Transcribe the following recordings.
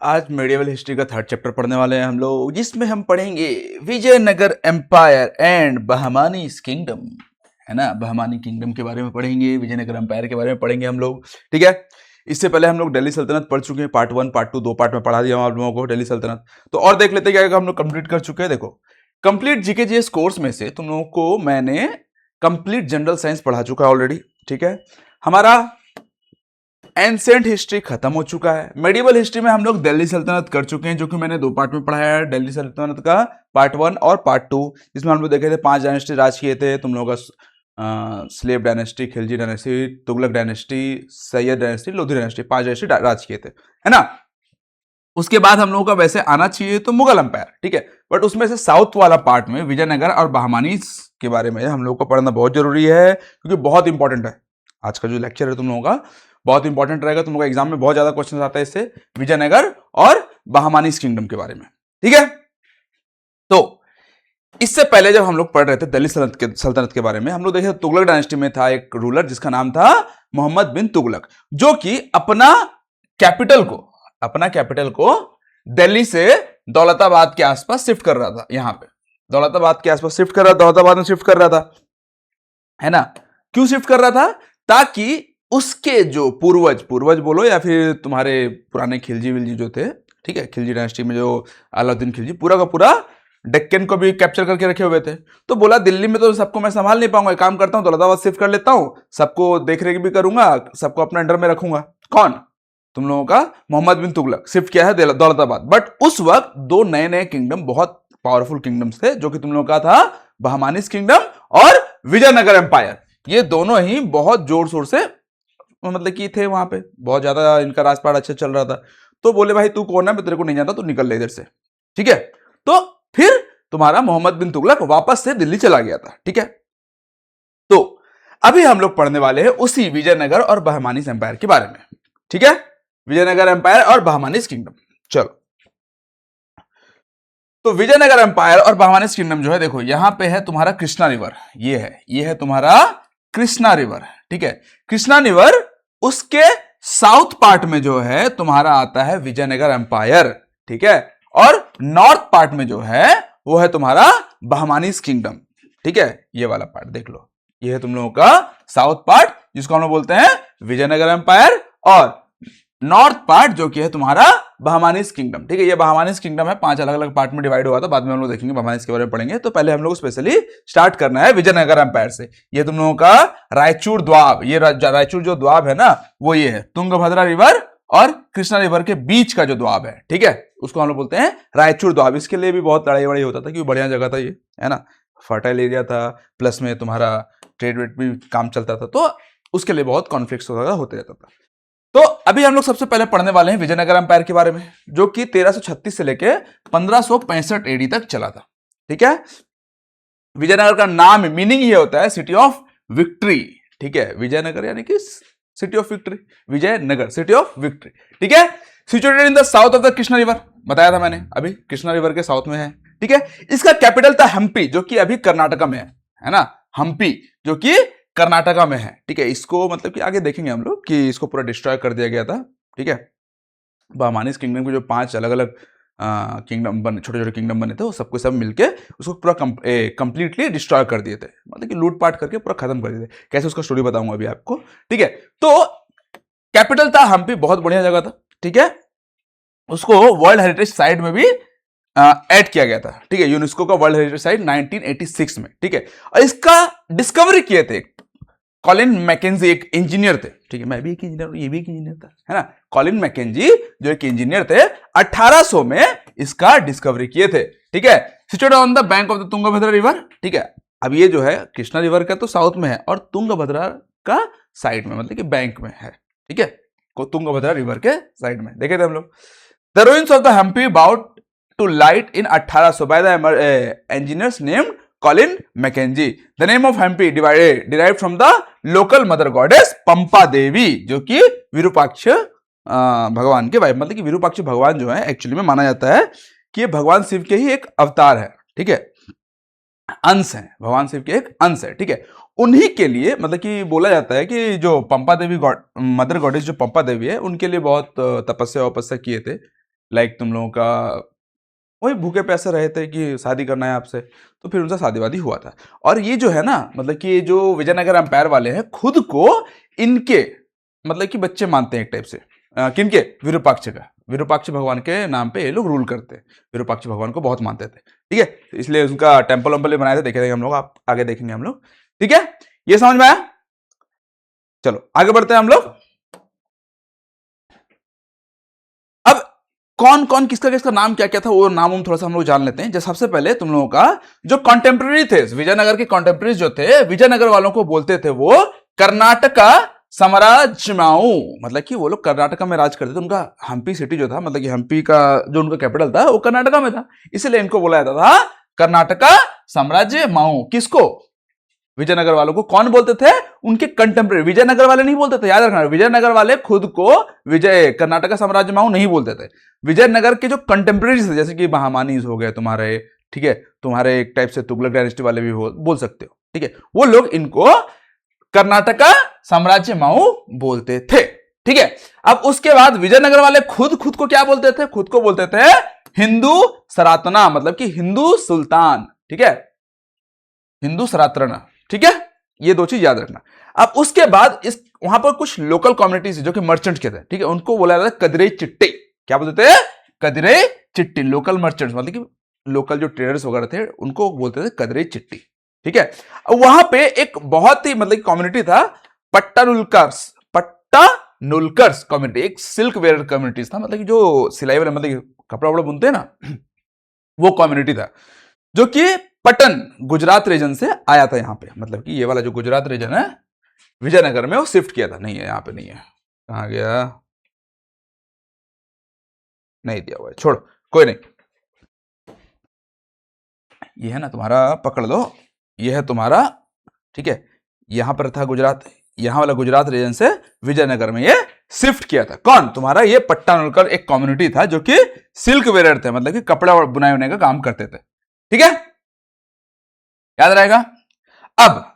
आज medieval history का third chapter पढ़ने वाले हैं हम लोग, जिसमें हम पढ़ेंगे विजयनगर एम्पायर एंड बहमानीज किंगडम, है ना। बहमानी किंगडम के बारे में पढ़ेंगे, विजयनगर एम्पायर के बारे में पढ़ेंगे हम लोग, ठीक है। इससे पहले हम लोग दिल्ली सल्तनत पढ़ चुके हैं, पार्ट 1 पार्ट 2 दो पार्ट में पढ़ा दिया हूं आप लोगों को दिल्ली सल्तनत। तो और देख लेते क्या हम लोग कंप्लीट कर चुके हैं। देखो, कंप्लीट जीके जीएस कोर्स में से तुम लोगों को मैंने कंप्लीट जनरल साइंस पढ़ा चुका है ऑलरेडी, ठीक है। हमारा एंसेंट हिस्ट्री खत्म हो चुका है। मेडिवल हिस्ट्री में हम लोग दिल्ली सल्तनत कर चुके हैं, जो कि मैंने दो पार्ट में पढ़ाया है। दिल्ली सल्तनत का पार्ट 1 और पार्ट 2, जिसमें हम लोग देखे थे 5 डायनेस्टी राज किए थे तुम लोगों का। Slave dynasty, Khilji dynasty, Tughlaq dynasty, Sayyid dynasty, Lodi dynasty, 5 dynasty राज किए थे, है ना। उसके बाद हम लोगों का वैसे आना चाहिए तो मुगल अंपायर, ठीक है। बट उसमें से साउथ वाला पार्ट में विजयनगर और बहमानीज के बारे में हम लोगों को पढ़ना बहुत जरूरी है, क्योंकि बहुत इंपॉर्टेंट है। आज का जो लेक्चर है तुम लोगों का बहुत इंपॉर्टेंट रहेगा, तुम लोगों का एग्जाम में बहुत ज्यादा क्वेश्चन आता है इससे, विजयनगर और बहमानीज किंगडम के बारे में, ठीक है। तो इससे पहले जब हम लोग पढ़ रहे थे दिल्ली सल्तनत के बारे में, हम लोग देखे तुगलक डायनेस्टी में था एक रूलर जिसका नाम था मोहम्मद बिन तुगलक, जो कि अपना कैपिटल को दिल्ली से दौलताबाद के आसपास शिफ्ट कर रहा था। यहां पे दौलताबाद के आसपास शिफ्ट कर रहा था, दौलताबाद में शिफ्ट कर रहा था, है ना। क्यों शिफ्ट कर रहा था? ताकि उसके जो पूर्वज बोलो या फिर तुम्हारे पुराने खिलजी विलजी जो थे, ठीक है, खिलजी डायनेस्टी में जो अलाउद्दीन खिलजी पूरा का पूरा डेक्कन को भी कैप्चर करके रखे हुए थे। तो बोला दिल्ली में तो सबको मैं संभाल नहीं पाऊंगा, एक काम करता हूं दौलताबाद शिफ्ट कर लेता हूं, सबको देख रेख भी करूंगा, सबको अपने अंडर में रखूंगा। कौन? तुम लोगों का मोहम्मद बिन तुगलक शिफ्ट किया है दौलताबाद। बट उस वक्त दो नए नए किंगडम, बहुत पावरफुल किंगडम्स थे, जो कि तुम लोगों का था बहमानीज किंगडम और विजयनगर एम्पायर। ये दोनों ही बहुत जोर शोर से मतलब कि थे वहां पे, बहुत ज्यादा इनका राजपाट अच्छा चल रहा था। तो बोले भाई तू कौन है, मैं तेरे को नहीं जानता, तू निकल ले इधर से, ठीक है। तो फिर तुम्हारा मोहम्मद बिन तुगलक वापस से दिल्ली चला गया था, ठीक है। तो अभी हम लोग पढ़ने वाले हैं उसी विजयनगर और बहमानीज एम्पायर के बारे में, ठीक है। विजयनगर एम्पायर और बहमानीज किंगडम, चलो। तो विजयनगर एम्पायर और बहमानीज किंगडम जो है, देखो यहां पे है तुम्हारा कृष्णा रिवर, ये है तुम्हारा कृष्णा रिवर, ठीक है। कृष्णा रिवर, उसके साउथ पार्ट में जो है तुम्हारा आता है विजयनगर एम्पायर, ठीक है। और नॉर्थ पार्ट में जो है वो है तुम्हारा बहमानीज किंगडम, ठीक है। ये वाला पार्ट देख लो, ये है तुम लोगों का साउथ पार्ट, जिसको हम लोग बोलते हैं विजयनगर एम्पायर, और नॉर्थ पार्ट जो कि है तुम्हारा बहमानीज किंगडम, ठीक है। ये बहमानीज किंगडम है, 5 अलग अलग पार्ट में डिवाइड हुआ था, बाद में हम लोग देखेंगे बहमानीज के बारे में पढ़ेंगे। तो पहले हम लोग स्पेशली स्टार्ट करना है विजयनगर एम्पायर से। ये तुम लोगों का रायचूर द्वाब, ये रायचूर जो द्वाब है ना, वो ये है तुंगभद्रा रिवर और कृष्णा रिवर के बीच का जो द्वाब है, ठीक है, उसको हम लोग बोलते हैं रायचूर द्वाब। इसके लिए भी बहुत लड़ाई वड़ाई होता था, क्योंकि बढ़िया जगह था ये, है ना, फर्टाइल एरिया था, प्लस में तुम्हारा ट्रेड वेड भी काम चलता था, तो उसके लिए बहुत कॉन्फ्लिक्ट होते रहता था। तो अभी हम लोग सबसे पहले पढ़ने वाले हैं विजयनगर एम्पायर के बारे में, जो कि 1336 से लेके 1565 एडी तक चला था, ठीक है। विजयनगर का नाम मीनिंग ये होता है सिटी ऑफ विक्ट्री, ठीक है। विजयनगर यानी कि city of victory, Vijayanagara city of victory, ठीक है। Situated in the south of the Krishna river, बताया था मैंने अभी, कृष्णा रिवर के साउथ में है, ठीक है। इसका कैपिटल था हम्पी, जो कि अभी कर्नाटका में है ना, हम्पी जो कि कर्नाटका में है, ठीक है। इसको मतलब कि आगे देखेंगे हम लोग कि इसको पूरा डिस्ट्रॉय कर दिया गया था, ठीक है। बहमानीज किंगडम के जो 5 अलग अलग किंगडम बने, छोटे छोटे किंगडम बने थे, वो सबको सब मिलके उसको पूरा कंप्लीटली डिस्ट्रॉय कर दिए थे, मतलब कि लूटपाट करके पूरा खत्म कर दिए थे। कैसे उसका स्टोरी बताऊंगा अभी आपको, ठीक है। तो कैपिटल था हम्पी, बहुत बढ़िया जगह था, ठीक है। उसको वर्ल्ड हेरिटेज साइट में भी ऐड किया गया था, ठीक है, यूनेस्को का वर्ल्ड हेरिटेज साइट 1986 में, ठीक है। और इसका डिस्कवरी किए थे कॉलिन मैकेंजी, एक इंजीनियर थे, ठीक है। मैं भी एक इंजीनियर हूं, ये भी एक इंजीनियर था, है ना। कॉलिन मैकेंजी जो एक इंजीनियर थे, 1800 में इसका डिस्कवरी किए थे, ठीक है। Situated on the bank of the Tungabhadra river, ठीक है। अब ये जो है कृष्णा रिवर का तो साउथ में है और तुंगभद्रा का साइड में, मतलब कि बैंक में है, ठीक है, तुंगभद्रा रिवर के साइड में देखे थे हम लोग। The ruins of the Hampi brought to light in 1800 by the engineers named Colin Mackenzie. The name of Hampi derived from the local mother goddess पंपा देवी, जो कि विरूपाक्ष भगवान के वाइफ, मतलब कि विरूपाक्ष भगवान जो है एक्चुअली में माना जाता है कि ये भगवान शिव के ही एक अवतार है, ठीक है, अंश है, भगवान शिव के एक अंश है, ठीक है। उन्हीं के लिए मतलब कि बोला जाता है कि जो पंपा देवी मदर गॉडेस जो पंपा देवी है, उनके लिए बहुत तपस्या वपस्या किए थे, लाइक तुम लोगों का वही भूखे प्यासे रहे थे कि शादी करना है आपसे, तो फिर उनसे शादी वादी हुआ था। और ये जो है ना, मतलब कि ये जो विजयनगर एम्पायर वाले हैं खुद को इनके मतलब कि बच्चे मानते हैं एक टाइप से। किनके? विरूपाक्ष का। विरूपाक्ष भगवान के नाम पे ये लोग रूल करते हैं, विरूपाक्ष भगवान को बहुत मानते थे, ठीक है। तो इसलिए उनका टेम्पल वेम्पल भी बनाए थे, देखेंगे हम लोग, आप आगे देखेंगे हम लोग, ठीक है। ये समझ में आया? चलो आगे बढ़ते हैं हम लोग। अब कौन कौन किसका किसका नाम क्या क्या था वो नाम हम थोड़ा सा हम लोग जान लेते हैं। जैसे सबसे पहले तुम लोगों का जो कॉन्टेम्प्रेरी थे, विजयनगर के कॉन्टेम्प्रेरी जो थे, विजयनगर वालों को बोलते थे वो कर्नाटका साम्राज्यमाऊ, मतलब कि वो लोग कर्नाटका में राज करते थे। उनका हम्पी सिटी जो था, मतलब कि हम्पी का जो उनका कैपिटल था वो कर्नाटका में था, इसलिए इनको बोला जाता था कर्नाटका साम्राज्यमाऊ। किसको? विजयनगर वालों को। कौन बोलते थे? उनके कंटेम्प्रेरी। विजयनगर वाले नहीं बोलते थे, याद रखना, विजयनगर वाले खुद को विजय कर्नाटका साम्राज्यमाऊ नहीं बोलते थे। विजयनगर के जो कंटेम्प्रेरी थे, जैसे कि बहामानीज हो गए तुम्हारे, ठीक है, तुम्हारे एक टाइप से तुगलक डायनेस्टी वाले भी बोल सकते हो, ठीक है, वो लोग इनको कर्नाटका साम्राज्यमाऊ बोलते थे, ठीक है। अब उसके बाद विजयनगर वाले खुद को क्या बोलते थे? खुद को बोलते थे हिंदू सरातना, मतलब कि हिंदू सुल्तान, ठीक है, हिंदू सरातना, ठीक है। ये दो चीज याद रखना। अब उसके बाद इस वहां पर कुछ लोकल कम्युनिटीज जो कि मर्चेंट के थे, ठीक है, उनको बोला जाता है कदरे चिट्टे। क्या बोलते थे? कदरे चिट्टी। लोकल मर्चेंट्स मतलब कि लोकल जो ट्रेडर्स वगैरह थे उनको बोलते थे कदरे चिट्टी, ठीक है। वहां पे एक बहुत ही मतलब कम्युनिटी था पट्टानुलकर्स, पट्टानुलकर्स कम्युनिटी, एक सिल्क वेयर कम्युनिटीज था, मतलब कि जो सिलाई वाले मतलब कपड़ा वपड़ा बुनते हैं ना, वो कम्युनिटी था जो कि पटन गुजरात रीजन से आया था यहाँ पे। मतलब कि ये वाला जो गुजरात रीजन है विजयनगर में, वो शिफ्ट किया था। नहीं है यहाँ पे, नहीं है, कहाँ गया, नहीं दिया हुआ है, छोड़, कोई नहीं। ये है ना तुम्हारा, पकड़ लो, ये है तुम्हारा, ठीक है, यहां पर था गुजरात, यहां वाला गुजरात रीजन से विजयनगर में ये शिफ्ट किया था। कौन? तुम्हारा ये पट्टानुलकर एक कम्युनिटी था जो कि सिल्क वेयर थे, मतलब कि कपड़ा बुनाई होने का काम करते थे, ठीक है, याद रहेगा। अब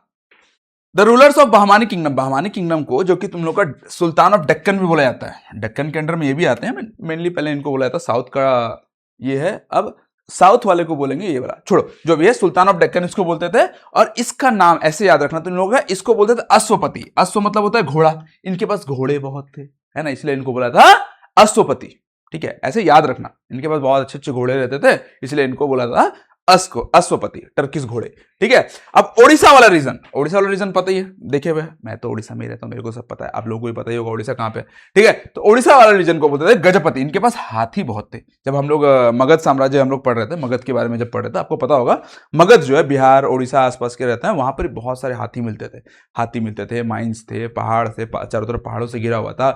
the rulers of Bahmani kingdom, Bahmani kingdom को जो कि तुम लोग का सुल्तान ऑफ डेक्कन भी बोला जाता है, डेक्कन के अंडर में ये भी आते हैं, मेनली पहले इनको बोला जाता है साउथ का, ये है, अब साउथ वाले को बोलेंगे ये वाला, छोड़ो, जो भी है सुल्तान ऑफ डेक्कन इसको बोलते थे। और इसका नाम ऐसे याद रखना तुम लोग, इसको बोलते थे अश्वपति। अश्व मतलब होता है घोड़ा, इनके पास घोड़े बहुत थे, है ना, इसलिए इनको बोला था अश्वपति, ठीक है, ऐसे याद रखना, इनके पास बहुत अच्छे अच्छे घोड़े रहते थे, इसलिए इनको बोला था अश्वपति, टर्किश घोड़े, ठीक है। अब ओडिशा वाला रीजन, ओडिशा वाला रीजन पता ही है, देखे हुए, मैं तो ओडिशा में रहता हूं, मेरे को सब पता है, आप लोगों को भी पता ही होगा ओडिशा कहां पे, ठीक है। तो ओडिशा वाला रीजन को बोलते थे गजपति। इनके पास हाथी बहुत थे। जब हम लोग मगध साम्राज्य हम लोग पढ़ रहे थे, मगध के बारे में जब पढ़ रहे थे, आपको पता होगा मगध जो है बिहार ओडिशा आसपास के रहते हैं, वहां पर बहुत सारे हाथी मिलते थे, हाथी मिलते थे, माइंस थे, पहाड़ से चारों तरफ पहाड़ों से घिरा हुआ था,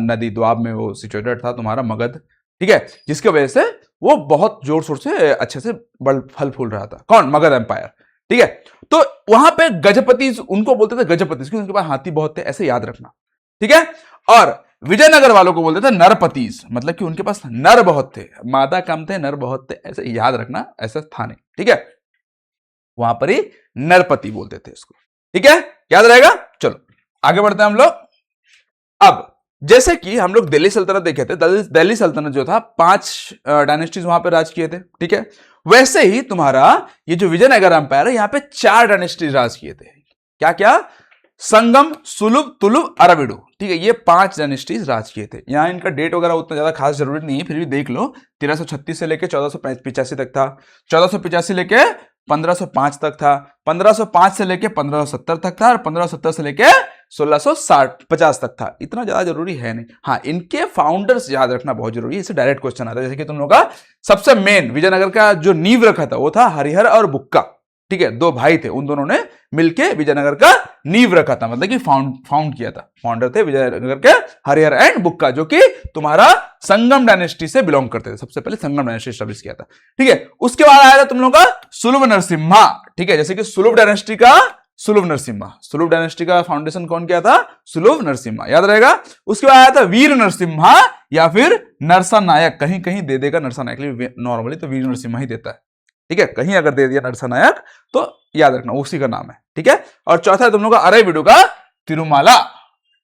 नदी द्वाब में वो सिचुएटेड था तुम्हारा मगध, ठीक है, जिसकी वजह से वो बहुत जोर शोर से अच्छे से फल फूल रहा था। कौन? मगध एम्पायर, ठीक है। तो वहां पे गजपति उनको बोलते थे गजपति, क्योंकि उनके पास हाथी बहुत थे, ऐसे याद रखना, ठीक है। और विजयनगर वालों को बोलते थे नरपतीज, मतलब कि उनके पास नर बहुत थे, मादा कम थे, नर बहुत थे, ऐसे याद रखना, ऐसा था नहीं, ठीक है, वहां पर ही नरपति बोलते थे इसको, ठीक है, याद रहेगा। चलो आगे बढ़ते हैं हम लोग। अब जैसे कि हम लोग दिल्ली सल्तनत देखे थे, दिल्ली सल्तनत जो था 5 डायनेस्टीज वहां पर राज किए थे, ठीक है। वैसे ही तुम्हारा ये जो विजयनगर एम्पायर है, यहां पे 4 डायनेस्टीज राज किए थे। क्या क्या? संगम, सुलभ, तुलुभ, अराविडु, ठीक है, ये 5 डायनेस्टीज राज किए थे। यहां इनका डेट वगैरह उतना ज्यादा खास जरूरत नहीं है, फिर भी देख लो, 1336 से लेके 1485 तक था, 1485 लेके 1505 तक था, 1505 से लेके 1570 तक था, और 1570 से लेके 1650 तक था। इतना ज्यादा जरूरी है नहीं। हाँ, इनके फाउंडर्स याद रखना बहुत जरूरी है, इससे डायरेक्ट क्वेश्चन आता है। जैसे कि तुम लोग का सबसे मेन विजयनगर का जो नींव रखा था वो था हरिहर और बुक्का, ठीक है, 2 भाई थे, उन दोनों ने मिलके विजयनगर का नींव रखा था, मतलब कि फाउंड किया था। फाउंडर थे विजयनगर के हरिहर एंड बुक्का, जो कि तुम्हारा संगम डायनेस्टी से बिलोंग करते थे, सबसे पहले संगम डायनेस्टी स्टैब्लिश किया था, ठीक है। उसके बाद आया था तुम लोग का सुलभ नरसिम्हा, ठीक है, जैसे कि सुलभ डायनेस्टी का सुलभ नरसिम्हा, सुलभ डायनेस्टी का फाउंडेशन कौन किया था? सुलभ नरसिम्हा, याद रहेगा। उसके बाद आया था वीर नरसिम्हा या फिर नरसा नायक, कहीं कहीं दे देगा नरसा नायक, नॉर्मली तो वीर नरसिम्हा ही देता है, ठीक है, कहीं अगर दे दिया नरसा नायक तो याद रखना उसी का नाम है, ठीक है। और चौथा है तुम लोग का अराविडु का तिरुमाला,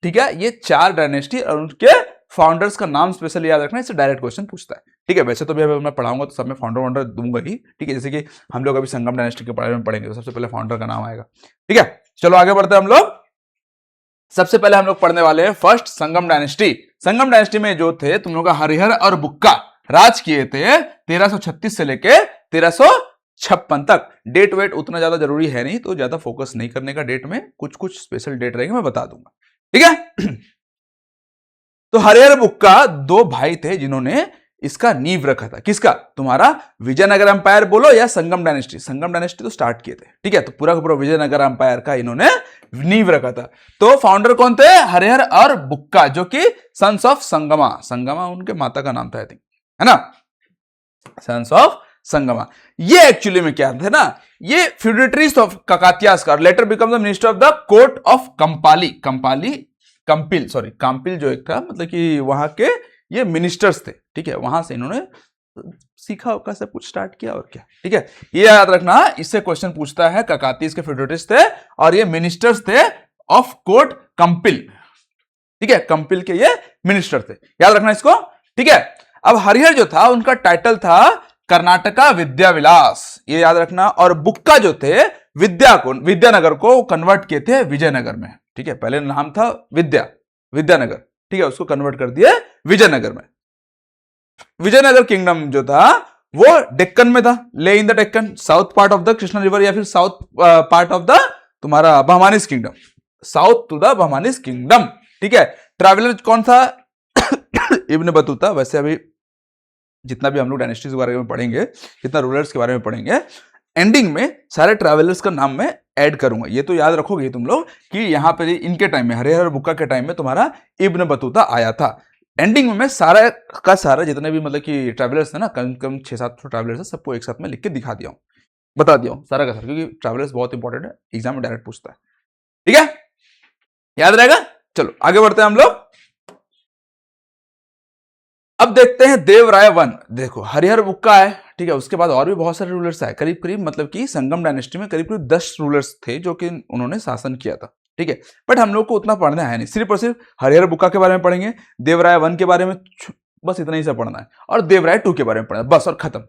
ठीक है। ये 4 डायनेस्टी और उनके फाउंडर्स का नाम स्पेशली याद रखना, इससे डायरेक्ट क्वेश्चन पूछता है। ठीक है, वैसे तो भी अभी मैं पढ़ाऊंगा तो सब में फाउंडर वाउंडर दूंगा ही। ठीक है, जैसे कि हम लोग अभी संगम डायनेस्टी के बारे में पढ़ेंगे तो सबसे पहले फाउंडर का नाम आएगा। ठीक है, चलो आगे बढ़ते हैं हम लोग। सबसे पहले हम लोग पढ़ने वाले हैं फर्स्ट संगम डायनेस्टी। संगम डायनेस्टी में जो थे तुम लोग का हरिहर और बुक्का राज किए थे 1336 से लेके 1356 तक। डेट वेट उतना ज्यादा जरूरी है नहीं, तो ज्यादा फोकस नहीं करने का डेट में, कुछ कुछ स्पेशल डेट रहेंगे मैं बता दूंगा। ठीक है तो हरिहर बुक्का दो भाई थे जिन्होंने इसका नींव रखा था। किसका? तुम्हारा विजयनगर अंपायर बोलो या संगम डायनेस्टी। संगम डायनेस्टी तो स्टार्ट किए थे। ठीक है, तो पूरा का पूरा विजयनगर अंपायर का इन्होंने नींव रखा था। तो फाउंडर कौन थे? हरिहर और बुक्का, जो कि सन्स ऑफ संगमा। संगमा उनके माता का नाम था आई थिंक, है ना, सन्स ऑफ संगमा। ये एक्चुअली में क्या थे ना, ये फ्यूडेटरीज ऑफ ककातियास का, later become the minister of the court of Kampili. Kampil जो एक था, मतलब कि वहां के ये मिनिस्टर्स थे। ठीक है, वहां से इन्होंने सीखा होगा, सब कुछ स्टार्ट किया और क्या। ठीक है, ये याद रखना, इससे क्वेश्चन पूछता है। ककातीस के फ्यूडेटरीज थे और ये मिनिस्टर्स थे ऑफ कोर्ट कंपिल। ठीक है, कंपिल के ये मिनिस्टर थे, याद रखना इसको। ठीक है, अब हरिहर जो था उनका टाइटल था कर्नाटका विद्या विलास, ये याद रखना। और बुक्का जो थे विद्यानगर को कन्वर्ट किए थे विजयनगर में। ठीक है, पहले नाम था विद्यानगर, ठीक है, उसको कन्वर्ट कर दिया विजयनगर में। विजयनगर किंगडम जो था वो डेक्कन में था, lay in the Deccan, south part of the Krishna river या फिर साउथ पार्ट ऑफ द तुम्हारा Bahmanis kingdom, south to the Bahmanis kingdom. ठीक है, ट्रैवलर कौन था? इब्न बतूता। वैसे अभी जितना भी हम लोग डायनेस्टीज के बारे में पढ़ेंगे, जितना रूलर्स के बारे में पढ़ेंगे, एंडिंग में सारे ट्रैवलर्स का नाम मैं ऐड करूंगा। ये तो याद रखोगे तुम लोग कि यहां पे इनके टाइम में, हरिहर और बुक्का के टाइम में तुम्हारा इब्न बतूता आया था। एंडिंग में मैं सारा का सारा जितने भी मतलब कि ट्रैवलर्स थे ना, कम कम 600-700 ट्रैवलर्स है, सबको एक साथ में लिख के दिखा दिया हूं, बता दिया हूं सारा का सारा, क्योंकि ट्रैवलर्स बहुत इंपॉर्टेंट है, एग्जाम में डायरेक्ट पूछता है। ठीक है, याद रहेगा। चलो आगे बढ़ते हैं हम लोग। अब देखते हैं देवराय वन। देखो हरिहर बुक्का है, ठीक है, उसके बाद और भी बहुत सारे रूलर्स आए, करीब करीब मतलब कि संगम डायनेस्टी में करीब करीब 10 रूलर्स थे जो कि उन्होंने शासन किया था। ठीक है, बट हम लोग को उतना पढ़ना है नहीं, सिर्फ और सिर्फ हरिहर बुक्का के बारे में पढ़ेंगे, देवराय वन के बारे में बस इतना ही सब पढ़ना है, और देवराय टू के बारे में पढ़ना है बस, और खत्म।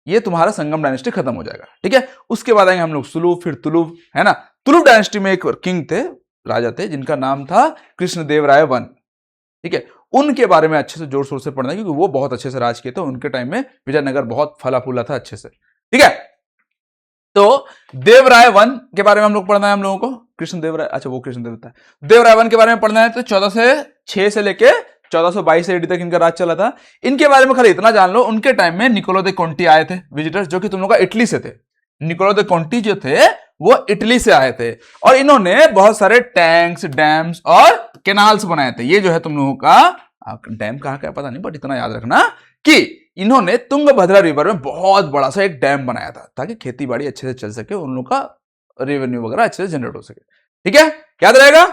ये तुम्हारा संगम डायनेस्टी खत्म हो जाएगा। ठीक है, उसके बाद आएंगे हम लोग सुलुभ, फिर तुलुभ, है ना। तुलुभ डायनेस्टी में एक किंग थे, राजा थे, जिनका नाम था कृष्णदेवराय वन। ठीक है, उनके बारे में अच्छे से जोर शोर से पढ़ना है, क्योंकि वो बहुत अच्छे से राज किए थे। उनके टाइम में विजयनगर बहुत फला फूला था अच्छे से। ठीक है, तो देवराय वन के बारे में हम लोग पढ़ना है हम लोगों को। कृष्णदेवराय, अच्छा वो कृष्णदेव था। देवराय वन के बारे में पढ़ना है, तो 1406 से लेके 1422 एडी तक इनका राज चला था। इनके बारे में खाली इतना जान लो, उनके टाइम में निकोलो दे कोंटी आए थे विजिटर्स, जो कि तुम लोग का इटली से थे। निकोलो दे कोंटी जो थे वो इटली से आए थे, और इन्होंने बहुत सारे टैंक्स, डैम्स और कैनाल्स बनाए थे। ये जो है तुम लोगों का डैम कहाँ का पता नहीं, बट इतना याद रखना कि इन्होंने तुंगभद्रा रिवर में बहुत बड़ा सा एक डैम बनाया था, ताकि खेती बाड़ी अच्छे से चल सके, उन लोग का रेवेन्यू वगैरह अच्छे से जनरेट हो सके। ठीक है, याद रहेगा।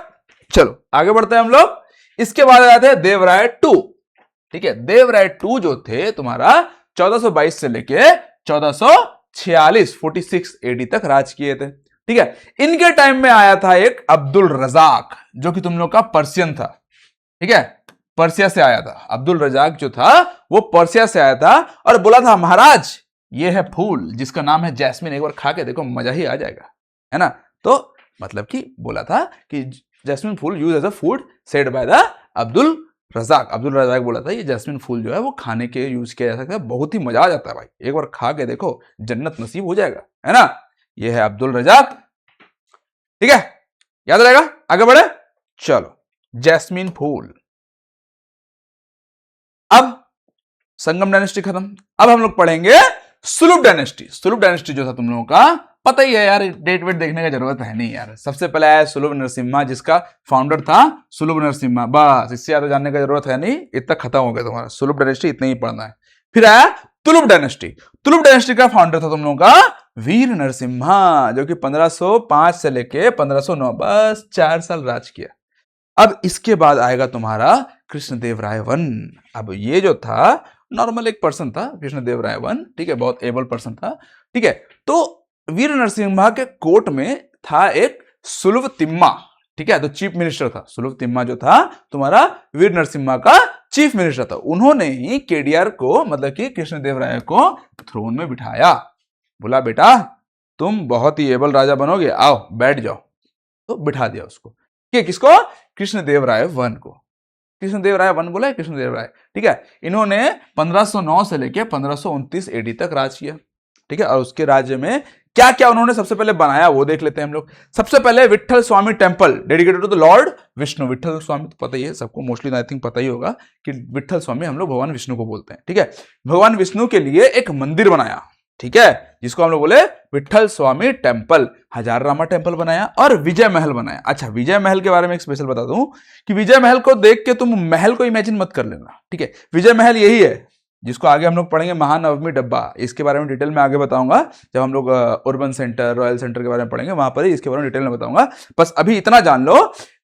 चलो आगे बढ़ते हैं हम लोग। इसके बाद आते हैं देवराय टू। ठीक है, देवराय टू जो थे तुम्हारा 1422 से लेके 46 एडी तक राज किए थे। ठीक है, इनके टाइम में आया था एक अब्दुल रजाक, जो कि तुम लोग का पर्सियन था। ठीक है, पर्सिया से आया था। अब्दुल रजाक जो था वो पर्सिया से आया था, और बोला था महाराज ये है फूल जिसका नाम है जैस्मिन, एक बार खा के देखो मजा ही आ जाएगा, है ना। तो मतलब कि बोला था कि जैस्मिन फूल use as a food said by the Abdul Razzaq. Abdul Razzaq बोला था ये जैस्मिन फूल जो है वो खाने के यूज किया जा सकता है, बहुत ही मजा आ जाता है भाई, एक बार खा के देखो जन्नत नसीब हो जाएगा, है ना। ये है अब्दुल रजाक। ठीक है, याद रहेगा। आगे बढ़े, चलो जैस्मिन फूल। अब संगम डायनेस्टी खत्म, अब हम लोग पढ़ेंगे सुलुभ डायनेस्टी। सुलुभ डायनेस्टी जो था तुम लोगों का पता ही है यार, डेट वेट देखने का जरूरत है नहीं यार। सबसे पहले आया सुलुभ नरसिम्हा, जिसका फाउंडर था सुलुभ नरसिम्हा, बस इससे ज्यादा जानने का जरूरत है नहीं, इतना खत्म हो गया तुम्हारा सुलुभ डायनेस्टी, इतना ही पढ़ना है। फिर आया तुलुभ डायनेस्टी। तुलुभ डायनेस्टी का फाउंडर था तुम लोगों का वीर नरसिम्हा, जो कि 1505 से लेके 1509, बस 4 साल राज किया। अब इसके बाद आएगा तुम्हारा कृष्णदेवराय वन। अब ये जो था नॉर्मल एक पर्सन था कृष्णदेवराय वन, ठीक है, बहुत एबल पर्सन था। ठीक है, तो वीर नरसिम्हा के कोर्ट में था एक सुलभ तिम्मा। ठीक है, तो चीफ मिनिस्टर था सुलभ तिम्मा, जो था तुम्हारा वीर नरसिम्हा का चीफ मिनिस्टर था, उन्होंने ही केडीआर को मतलब कि कृष्णदेवराय को थ्रोन में बिठाया, बोला बेटा तुम बहुत ही एबल राजा बनोगे, आओ बैठ जाओ, तो बिठा दिया उसको। किसको? कृष्णदेवराय वन को। कृष्णदेवराय वन बोला है कृष्णदेवराय, ठीक है। इन्होंने 1509 से लेकर 1529 एडी तक राज किया, ठीक है। और उसके राज्य में क्या क्या उन्होंने सबसे पहले बनाया वो देख लेते हैं हम लोग। सबसे पहले Vitthal Swami temple dedicated to the lord Vishnu. Vitthal Swami तो पता ही है सबको, मोस्टली आई थिंक पता ही होगा कि विट्ठल स्वामी हम लोग भगवान विष्णु को बोलते हैं, ठीक है। भगवान विष्णु के लिए एक मंदिर बनाया, ठीक है, जिसको हम लोग बोले विट्ठल स्वामी टेम्पल। हजाररामा टेम्पल बनाया और विजय महल बनाया। अच्छा, विजय महल के बारे में एक स्पेशल बता दूं कि विजय महल को देख के तुम महल को इमेजिन मत कर लेना, ठीक है। विजय महल यही है जिसको आगे हम लोग पढ़ेंगे महानवमी डब्बा, इसके बारे में डिटेल में आगे बताऊंगा जब हम लोग अर्बन सेंटर रॉयल सेंटर के बारे में पढ़ेंगे, वहां पर ही इसके बारे में डिटेल में बताऊंगा। बस अभी इतना जान लो,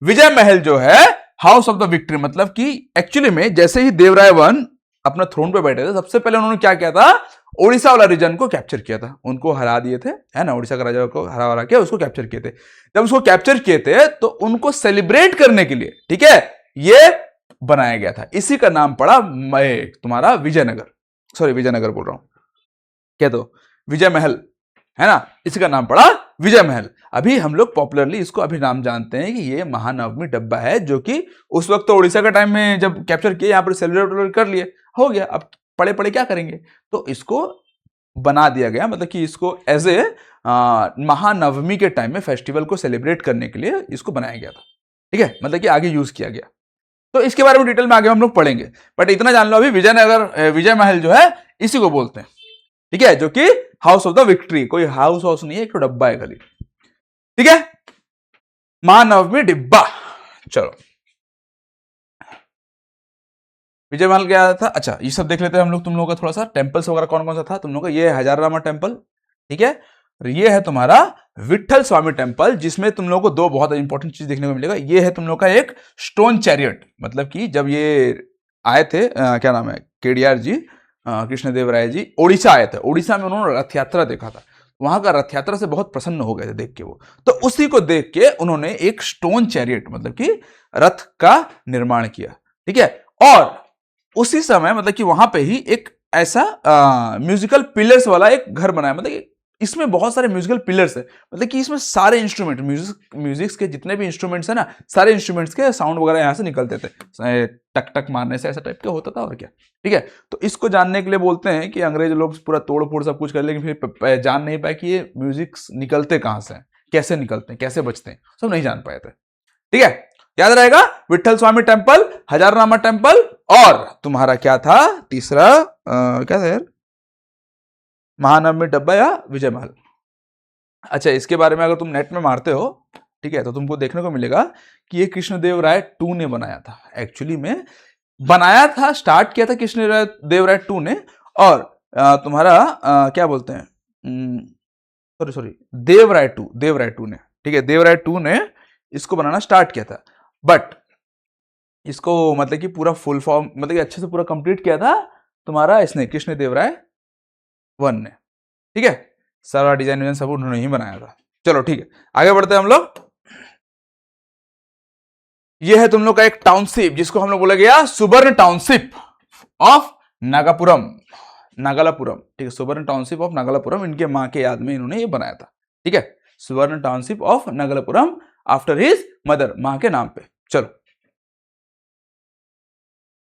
विजय महल जो है हाउस ऑफ द विक्ट्री, मतलब कि एक्चुअली में जैसे ही देवराय वन अपना थ्रोन पे बैठे थे, सबसे पहले उन्होंने क्या किया था, ओडिशा वाला रीजन को कैप्चर किया था, उनको हरा दिए थे, है ना, ओडिशा का राजा को हरा के उसको कैप्चर किए थे। जब उसको कैप्चर किए थे तो उनको सेलिब्रेट करने के लिए, ठीक है, ये बनाया गया था। इसी का नाम पड़ा तुम्हारा विजयनगर, सॉरी विजयनगर बोल रहा हूं, क्या तो विजय महल, है ना, इसी का नाम पड़ा विजय महल। अभी हम लोग पॉपुलरली इसको अभी नाम जानते हैं कि ये महानवमी डब्बा है, जो कि उस वक्त तो उड़ीसा का टाइम में जब कैप्चर किए, यहां पर सेलिब्रेट कर लिए, हो गया, अब पड़े पड़े क्या करेंगे, तो इसको बना दिया गया, मतलब कि इसको एज ए महानवमी के टाइम में फेस्टिवल को सेलिब्रेट करने के लिए इसको बनाया गया था, ठीक है, मतलब कि आगे यूज किया गया। तो इसके बारे में डिटेल में आगे हम लोग पढ़ेंगे, बट इतना जान लो अभी विजयनगर विजय महल जो है इसी को बोलते हैं, ठीक है, जो कि हाउस ऑफ द विक्ट्री, कोई हाउस नहीं है, एक तो डब्बा है खाली, ठीक है। महानवमी डिब्बा, चलो विजय महल क्या था। अच्छा, ये सब देख लेते हैं हम लोग, तुम लोगों का थोड़ा सा टेम्पल्स वगैरह कौन कौन सा था तुम लोगों का। ये है हजाररामा टेम्पल, ठीक है, और ये है तुम्हारा विट्ठल स्वामी टेम्पल, जिसमें तुम लोगों को दो बहुत इंपॉर्टेंट चीज देखने को मिलेगा। ये है तुम लोग का एक स्टोन चैरियट, मतलब कि जब ये आए थे क्या नाम है, केडीआर जी, कृष्णदेवराय जी ओडिशा आए थे, ओडिशा में उन्होंने रथ यात्रा देखा था, वहां का रथ यात्रा से बहुत प्रसन्न हो गए थे देख के वो, तो उसी को देख के उन्होंने एक स्टोन चैरियट मतलब कि रथ का निर्माण किया, ठीक है। और उसी समय मतलब कि वहां पे ही एक ऐसा म्यूजिकल पिलर्स वाला एक घर बनाया, मतलब कि इसमें बहुत सारे म्यूजिकल पिलर्स है, मतलब कि इसमें सारे इंस्ट्रूमेंट म्यूजिक के जितने भी इंस्ट्रूमेंट्स है ना, सारे इंस्ट्रूमेंट्स के साउंड वगैरह यहाँ से निकलते थे, टक टक मारने से ऐसा टाइप का होता था, और क्या, ठीक है। तो इसको जानने के लिए बोलते हैं कि अंग्रेज लोग पूरा तोड़ फोड़ सब कुछ कर, लेकिन फिर जान नहीं पाए कि ये म्यूजिक निकलते कहाँ से, कैसे निकलते हैं, कैसे बचते हैं, सब नहीं जान पाए थे, ठीक है। याद रहेगा, विट्ठल स्वामी टेम्पल, हजाररामा टेम्पल, और तुम्हारा क्या था तीसरा, क्या था यार, महानवमी डब्बा या विजय महल। अच्छा, इसके बारे में अगर तुम नेट में मारते हो, ठीक है, तो तुमको देखने को मिलेगा कि ये कृष्णदेवराय 2 ने बनाया था, एक्चुअली में बनाया था, स्टार्ट किया था कृष्णदेवराय 2 ने, और तुम्हारा क्या बोलते हैं, सॉरी देवराय 2 ने, ठीक है, देवराय 2 ने इसको बनाना स्टार्ट किया था, बट इसको मतलब कि पूरा फुल फॉर्म मतलब कि अच्छे से पूरा कंप्लीट किया था तुम्हारा इसने कृष्णदेवराय 1 ने, ठीक है, सारा डिजाइन सब उन्होंने ही बनाया था। चलो ठीक है, आगे बढ़ते हैं हम लोग। ये है तुम लोग का एक टाउनशिप, जिसको हम लोग बोला गया सुवर्ण टाउनशिप ऑफ नागापुरम, नागलापुरम, ठीक है, सुवर्ण टाउनशिप ऑफ नागलापुरम, इनके मां के याद में इन्होंने ये बनाया था, ठीक है, suburban township of Nagalapuram after his mother, मां के नाम पे। चलो,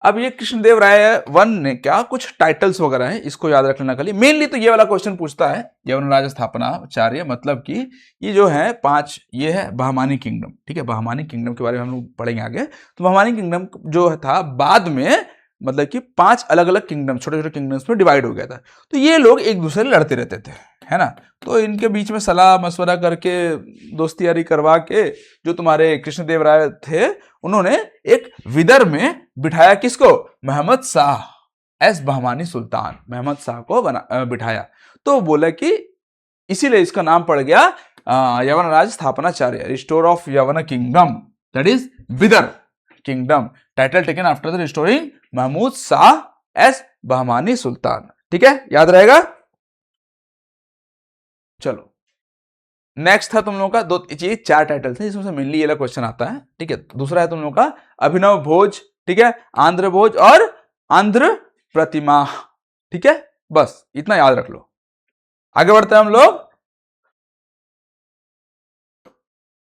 अब ये कृष्णदेवराय 1 ने क्या कुछ टाइटल्स वगैरह है, इसको याद रख लेना खाली, मेनली तो ये वाला क्वेश्चन पूछता है, यवनराज स्थापनाचार्य, मतलब कि ये जो है 5, ये है बहमानी किंगडम, ठीक है, बहमानी किंगडम के बारे में हम लोग पढ़ेंगे आगे। तो बहमानी किंगडम जो था बाद में मतलब कि 5 अलग अलग किंगडम, छोटे छोटे किंगडम्स में डिवाइड हो गया था। तो ये लोग एक दूसरे से लड़ते रहते थे, है ना, तो इनके बीच में सलाह मशवरा करके, दोस्ती यारी करवा के, जो तुम्हारे कृष्णदेवराय थे, उन्होंने एक विदर में बिठाया किसको, महमद शाह एस बहमानी सुल्तान, महमद शाह को बिठाया। तो बोला कि इसीलिए इसका नाम पड़ गया Yavanaraja Sthapanacharya, restore of Yavana kingdom, that is Bidar kingdom, title taken after the restoring Mahmud Shah as Bahmani sultan, ठीक है, याद रहेगा। चलो, नेक्स्ट था तुम लोगों का 4 टाइटल्स हैं, जिसमें से मेनली ये वाला क्वेश्चन आता है, ठीक है। दूसरा है तुम लोगों का अभिनव भोज ठीक है, आंध्र भोज और आंध्र प्रतिमा, ठीक है, बस इतना याद रख लो। आगे बढ़ते हैं हम लोग।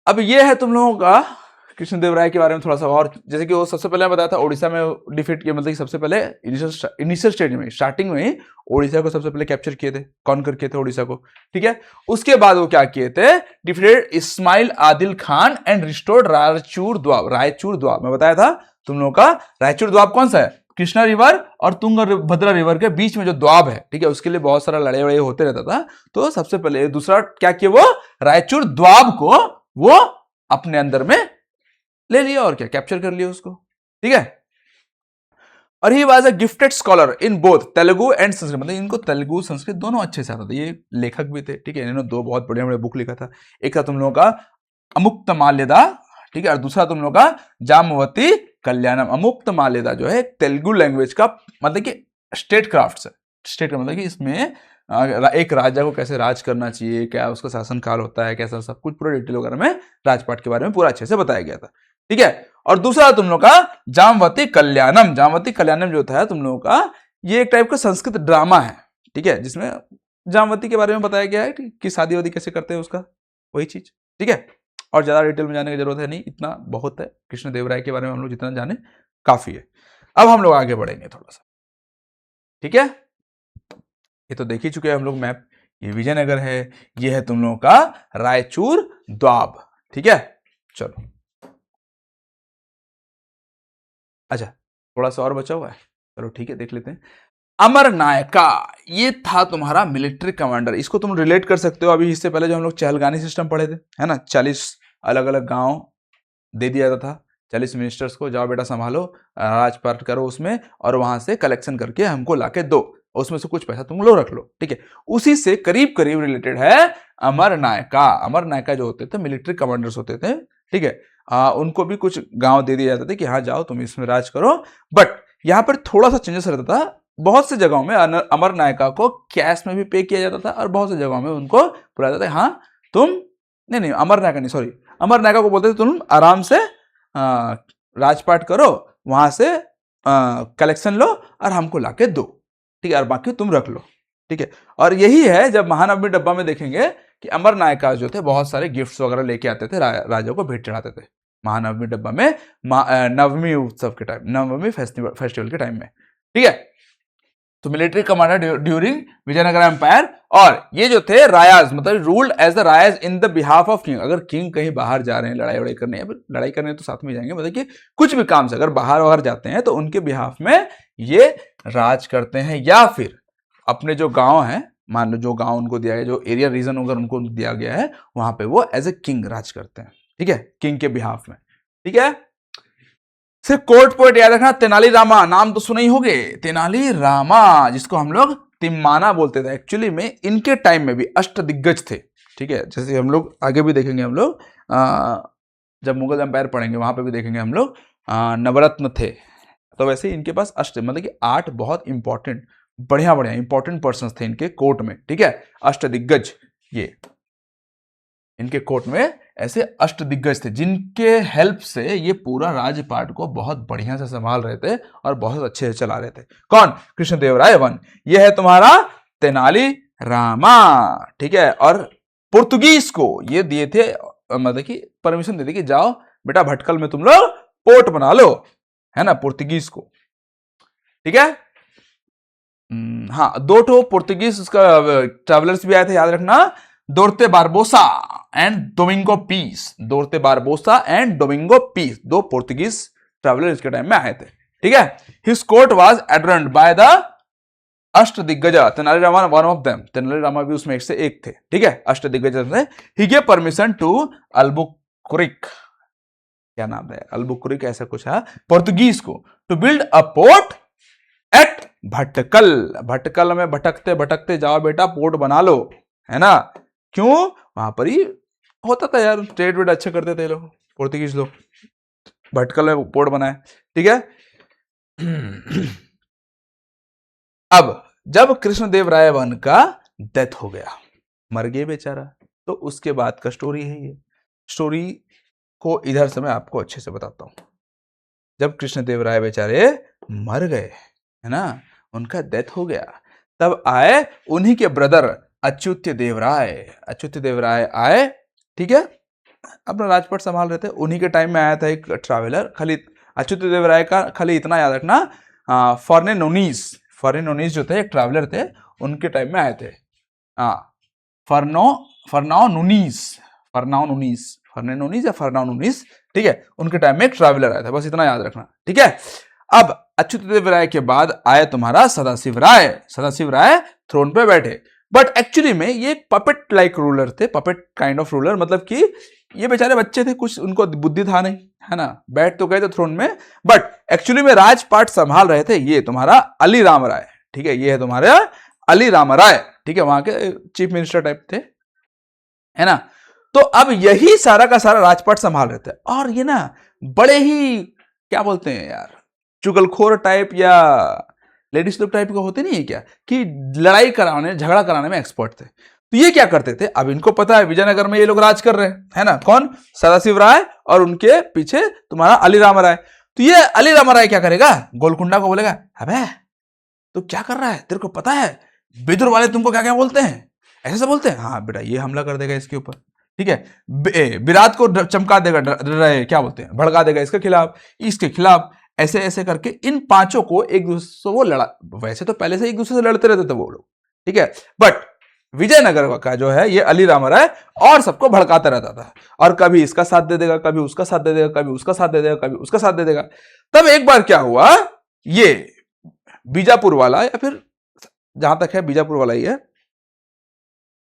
अब ये है तुम लोगों का कृष्णदेवराय के बारे में थोड़ा सा और, जैसे कि वो सबसे पहले बताया था उड़ीसा में डिफीट किया, मतलब कि सबसे पहले इनिशियल स्टेज में स्टार्टिंग में ही उड़ीसा को सबसे पहले कैप्चर किए थे, कॉन्कर किए थे उड़ीसा को, ठीक है। उसके बाद वो क्या किए थे, defeated Ismail Adil Khan and restored Raichur Doab. Raichur Doab मैं बताया था तुम लोगों का, रायचूर द्वाब कौन सा है, कृष्णा रिवर और तुंगभद्रा रिवर के बीच में जो द्वाब है, ठीक है, उसके लिए बहुत सारा लड़ाई वड़ाई होते रहता था। तो सबसे पहले दूसरा क्या किया, वो रायचूर द्वाब को वो अपने अंदर में ले लिया और क्या, कैप्चर कर लिया उसको, ठीक है। और he was a gifted scholar in both Telugu and Sanskrit, मतलब इनको तेलुगु संस्कृत दोनों अच्छे से आता था, ये लेखक भी थे, ठीक है, इन्होंने दो बहुत बढ़िया बढ़िया बुक लिखा था। एक था तुम लोगों का अमुक्त माल्यदा, ठीक है, और दूसरा तुम लोग का जामवती कल्याणम। अमुक्त माल्यदा जो है तेलुगु लैंग्वेज का मतलब कि स्टेट क्राफ्ट है, स्टेट का मतलब कि इसमें एक राजा को कैसे राज करना चाहिए, क्या उसका शासन काल होता है, कैसा सब कुछ पूरा डिटेल वगैरह में राजपाट के बारे में पूरा अच्छे से बताया गया था, ठीक है। और दूसरा तुम लोग का जामवती कल्याणम। जामवती कल्याणम जो था तुम लोगों का, ये एक टाइप का संस्कृत ड्रामा है, ठीक है, जिसमें जामवती के बारे में बताया गया है कि शादी वादी कैसे करते हैं उसका, वही चीज, ठीक है। और ज्यादा डिटेल में जाने की जरूरत है नहीं, इतना बहुत है कृष्णदेवराय के बारे में, हम लोग जितना जाने काफी है। अब हम लोग आगे बढ़ेंगे थोड़ा सा, ठीक है। ये तो देख ही चुके हैं हम लोग मैप, ये विजयनगर है, ये है तुम लोगों का रायचूर द्वाब, ठीक है। चलो अच्छा, थोड़ा सा और बचा हुआ है, चलो ठीक है, देख लेते हैं। अमरनायका, ये था तुम्हारा मिलिट्री कमांडर, इसको तुम रिलेट कर सकते हो अभी इससे पहले जो हम लोग चहलगानी सिस्टम पढ़े थे, है ना, 40 अलग अलग गांव दे दिया जाता था, 40 मिनिस्टर्स को, जाओ बेटा संभालो, राजपाट करो उसमें, और वहां से कलेक्शन करके हमको लाके दो, उसमें से कुछ पैसा तुम लोग रख लो, ठीक है। उसी से करीब करीब रिलेटेड है अमरनायका। अमरनायका जो होते थे मिलिट्री कमांडर्स होते थे, ठीक है, उनको भी कुछ गांव दे दिए जाते थे कि हाँ जाओ तुम इसमें राज करो। बट यहाँ पर थोड़ा सा चेंजेस रहता था, बहुत सी जगहों में अमरनायका को कैश में भी पे किया जाता था, और बहुत सी जगहों में उनको बुलाया जाता था, हाँ तुम नहीं अमरनायका नहीं, सॉरी, अमरनायका को बोलते थे तुम आराम से राजपाट करो, वहां से कलेक्शन लो और हमको लाके दो, ठीक है, और बाकी तुम रख लो, ठीक है। और यही है जब महानवमी डब्बा में देखेंगे कि अमरनायका जो थे बहुत सारे गिफ्ट्स वगैरह लेके आते थे, राजा को भेंट चढ़ाते थे महानवमी डब्बा में, नवमी उत्सव के टाइम, नवमी फेस्टिवल के टाइम में, ठीक है। तो military commander during Vijayanagara empire, और ये जो थे रायाज, मतलब ruled as the Rayas in the behalf of king. अगर किंग कहीं बाहर जा रहे हैं लड़ाई वड़ाई करने, लड़ाई करने तो साथ में जाएंगे, मतलब कि कुछ भी काम से अगर बाहर वहां जाते हैं तो उनके बिहाफ में ये राज करते हैं, या फिर अपने जो गांव है, मान लो जो गांव उनको दिया गया, जो एरिया रीजन अगर उनको दिया गया है, वहां पे वो एज ए किंग राज करते हैं, ठीक है, किंग के बिहाफ में, ठीक है। सिर्फ कोर्ट पोएट याद रखना, तेनाली रामा, नाम तो सुने ही होंगे, तेनाली रामा, जिसको हम लोग तिम्माना बोलते थे। एक्चुअली में इनके टाइम में भी अष्ट दिग्गज थे, ठीक है, जैसे हम लोग आगे भी देखेंगे, हम लोग जब मुगल एम्पायर पढ़ेंगे वहां पे भी देखेंगे हम लोग नवरत्न थे, तो वैसे इनके पास अष्ट मतलब कि 8 बहुत इंपॉर्टेंट बढ़िया बढ़िया इंपॉर्टेंट पर्सन थे इनके कोर्ट में, ठीक है, अष्ट दिग्गज, ये इनके कोर्ट में ऐसे अष्ट दिग्गज थे जिनके हेल्प से ये पूरा राजपाट को बहुत बढ़िया से संभाल रहे थे और बहुत अच्छे से चला रहे थे। कौन, कृष्णदेवराय वन। ये है तुम्हारा तेनाली रामा, ठीक है। और पुर्तगीज को ये दिए थे, मतलब कि परमिशन दे दी कि जाओ बेटा भटकल में तुम लोग पोर्ट बना लो, है ना, पुर्तगीज को, ठीक है। हाँ, 2 ठो पुर्तगीज ट्रेवलर्स भी आए थे, याद रखना, Duarte Barbosa and Domingo Paes. Duarte Barbosa and Domingo Paes, 2 Portuguese traveller इसके टाइम में आए थे, ठीक है। His court was adorned by the Ashta Diggaj, Tenali Rama one of them, Tenali Rama भी उसमें से एक थे, ठीक है, अष्ट दिग्गज में। He gave permission to Albuquerque, क्या नाम है, अल्बुकुरिक ऐसा कुछ है, पुर्तगीज को, to build a port at Bhatkal. Bhatkal में भटकते भटकते जाओ बेटा पोर्ट बना लो, है ना, क्यों, वहां पर ही होता था यार, ट्रेड वेड अच्छे करते थे लोग, पुर्तगीज लोग, भटकल में पोर्ट बनाए, ठीक है। अब जब कृष्णदेवराय वन का डेथ हो गया, मर गए बेचारा, तो उसके बाद का स्टोरी है ये। स्टोरी को इधर से मैं आपको अच्छे से बताता हूं। जब कृष्णदेवराय बेचारे मर गए, है ना, उनका डेथ हो गया, तब आए उन्हीं के ब्रदर अच्युत देवराय आए, ठीक है, अपना राजपाट संभाल रहे थे। उन्हीं के टाइम में आया था एक ट्रैवलर, खाली अच्युत देवराय का खाली इतना याद रखना, फर्नेनोनीस जो थे एक ट्रैवलर थे, उनके टाइम में आए थे। फर्नाउनुनीस, ठीक है, उनके टाइम में एक ट्रैवलर आया था, बस इतना याद रखना, ठीक है। अब अच्युत देव राय के बाद आए तुम्हारा सदाशिव राय थ्रोन पे बैठे, बट एक्चुअली में ये एक पपेट लाइक रूलर थे, पपेट काइंड ऑफ रूलर, मतलब कि ये बेचारे बच्चे थे, कुछ उनको बुद्धि था नहीं, है ना, बैठ तो गए थे थ्रोन में, बट एक्चुअली में राजपाट संभाल रहे थे ये तुम्हारा अली राम राय, ठीक है, ये है तुम्हारा अली राम राय, ठीक है, वहां के चीफ मिनिस्टर टाइप थे, है ना। तो अब यही सारा का सारा राजपाट संभाल रहे थे, और ये ना बड़े ही क्या बोलते हैं यार, चुगलखोर टाइप या लेडीज लोग टाइप का होते नहीं है क्या, कि लड़ाई कराने झगड़ा कराने में एक्सपर्ट थे। तो ये क्या करते थे, अब इनको पता है विजयनगर में ये लोग राज कर रहे हैं, है ना, कौन, सदाशिव राय और उनके पीछे तुम्हारा अली राम राय। तो ये अली राम राय क्या करेगा, गोलकुंडा को बोलेगा, अबे तू क्या कर रहा है, तेरे को पता है बिदुर वाले तुमको क्या क्या बोलते हैं, ऐसे बोलते हैं, हाँ बेटा ये हमला कर देगा इसके ऊपर, ठीक है, विराट को चमका देगा, क्या बोलते हैं, भड़का देगा इसके खिलाफ, ऐसे ऐसे करके इन पांचों को एक दूसरे से वो लड़ा, वैसे तो पहले से एक दूसरे से लड़ते रहते थे वो लोग, ठीक है, बट विजयनगर का जो है ये अली राम राय और सबको भड़काता रहता था, और कभी इसका साथ दे देगा, कभी उसका साथ दे देगा, कभी उसका साथ दे देगा, कभी उसका साथ दे देगा। तब एक बार क्या हुआ, ये बीजापुर वाला, या फिर जहां तक है बीजापुर वाला ही है,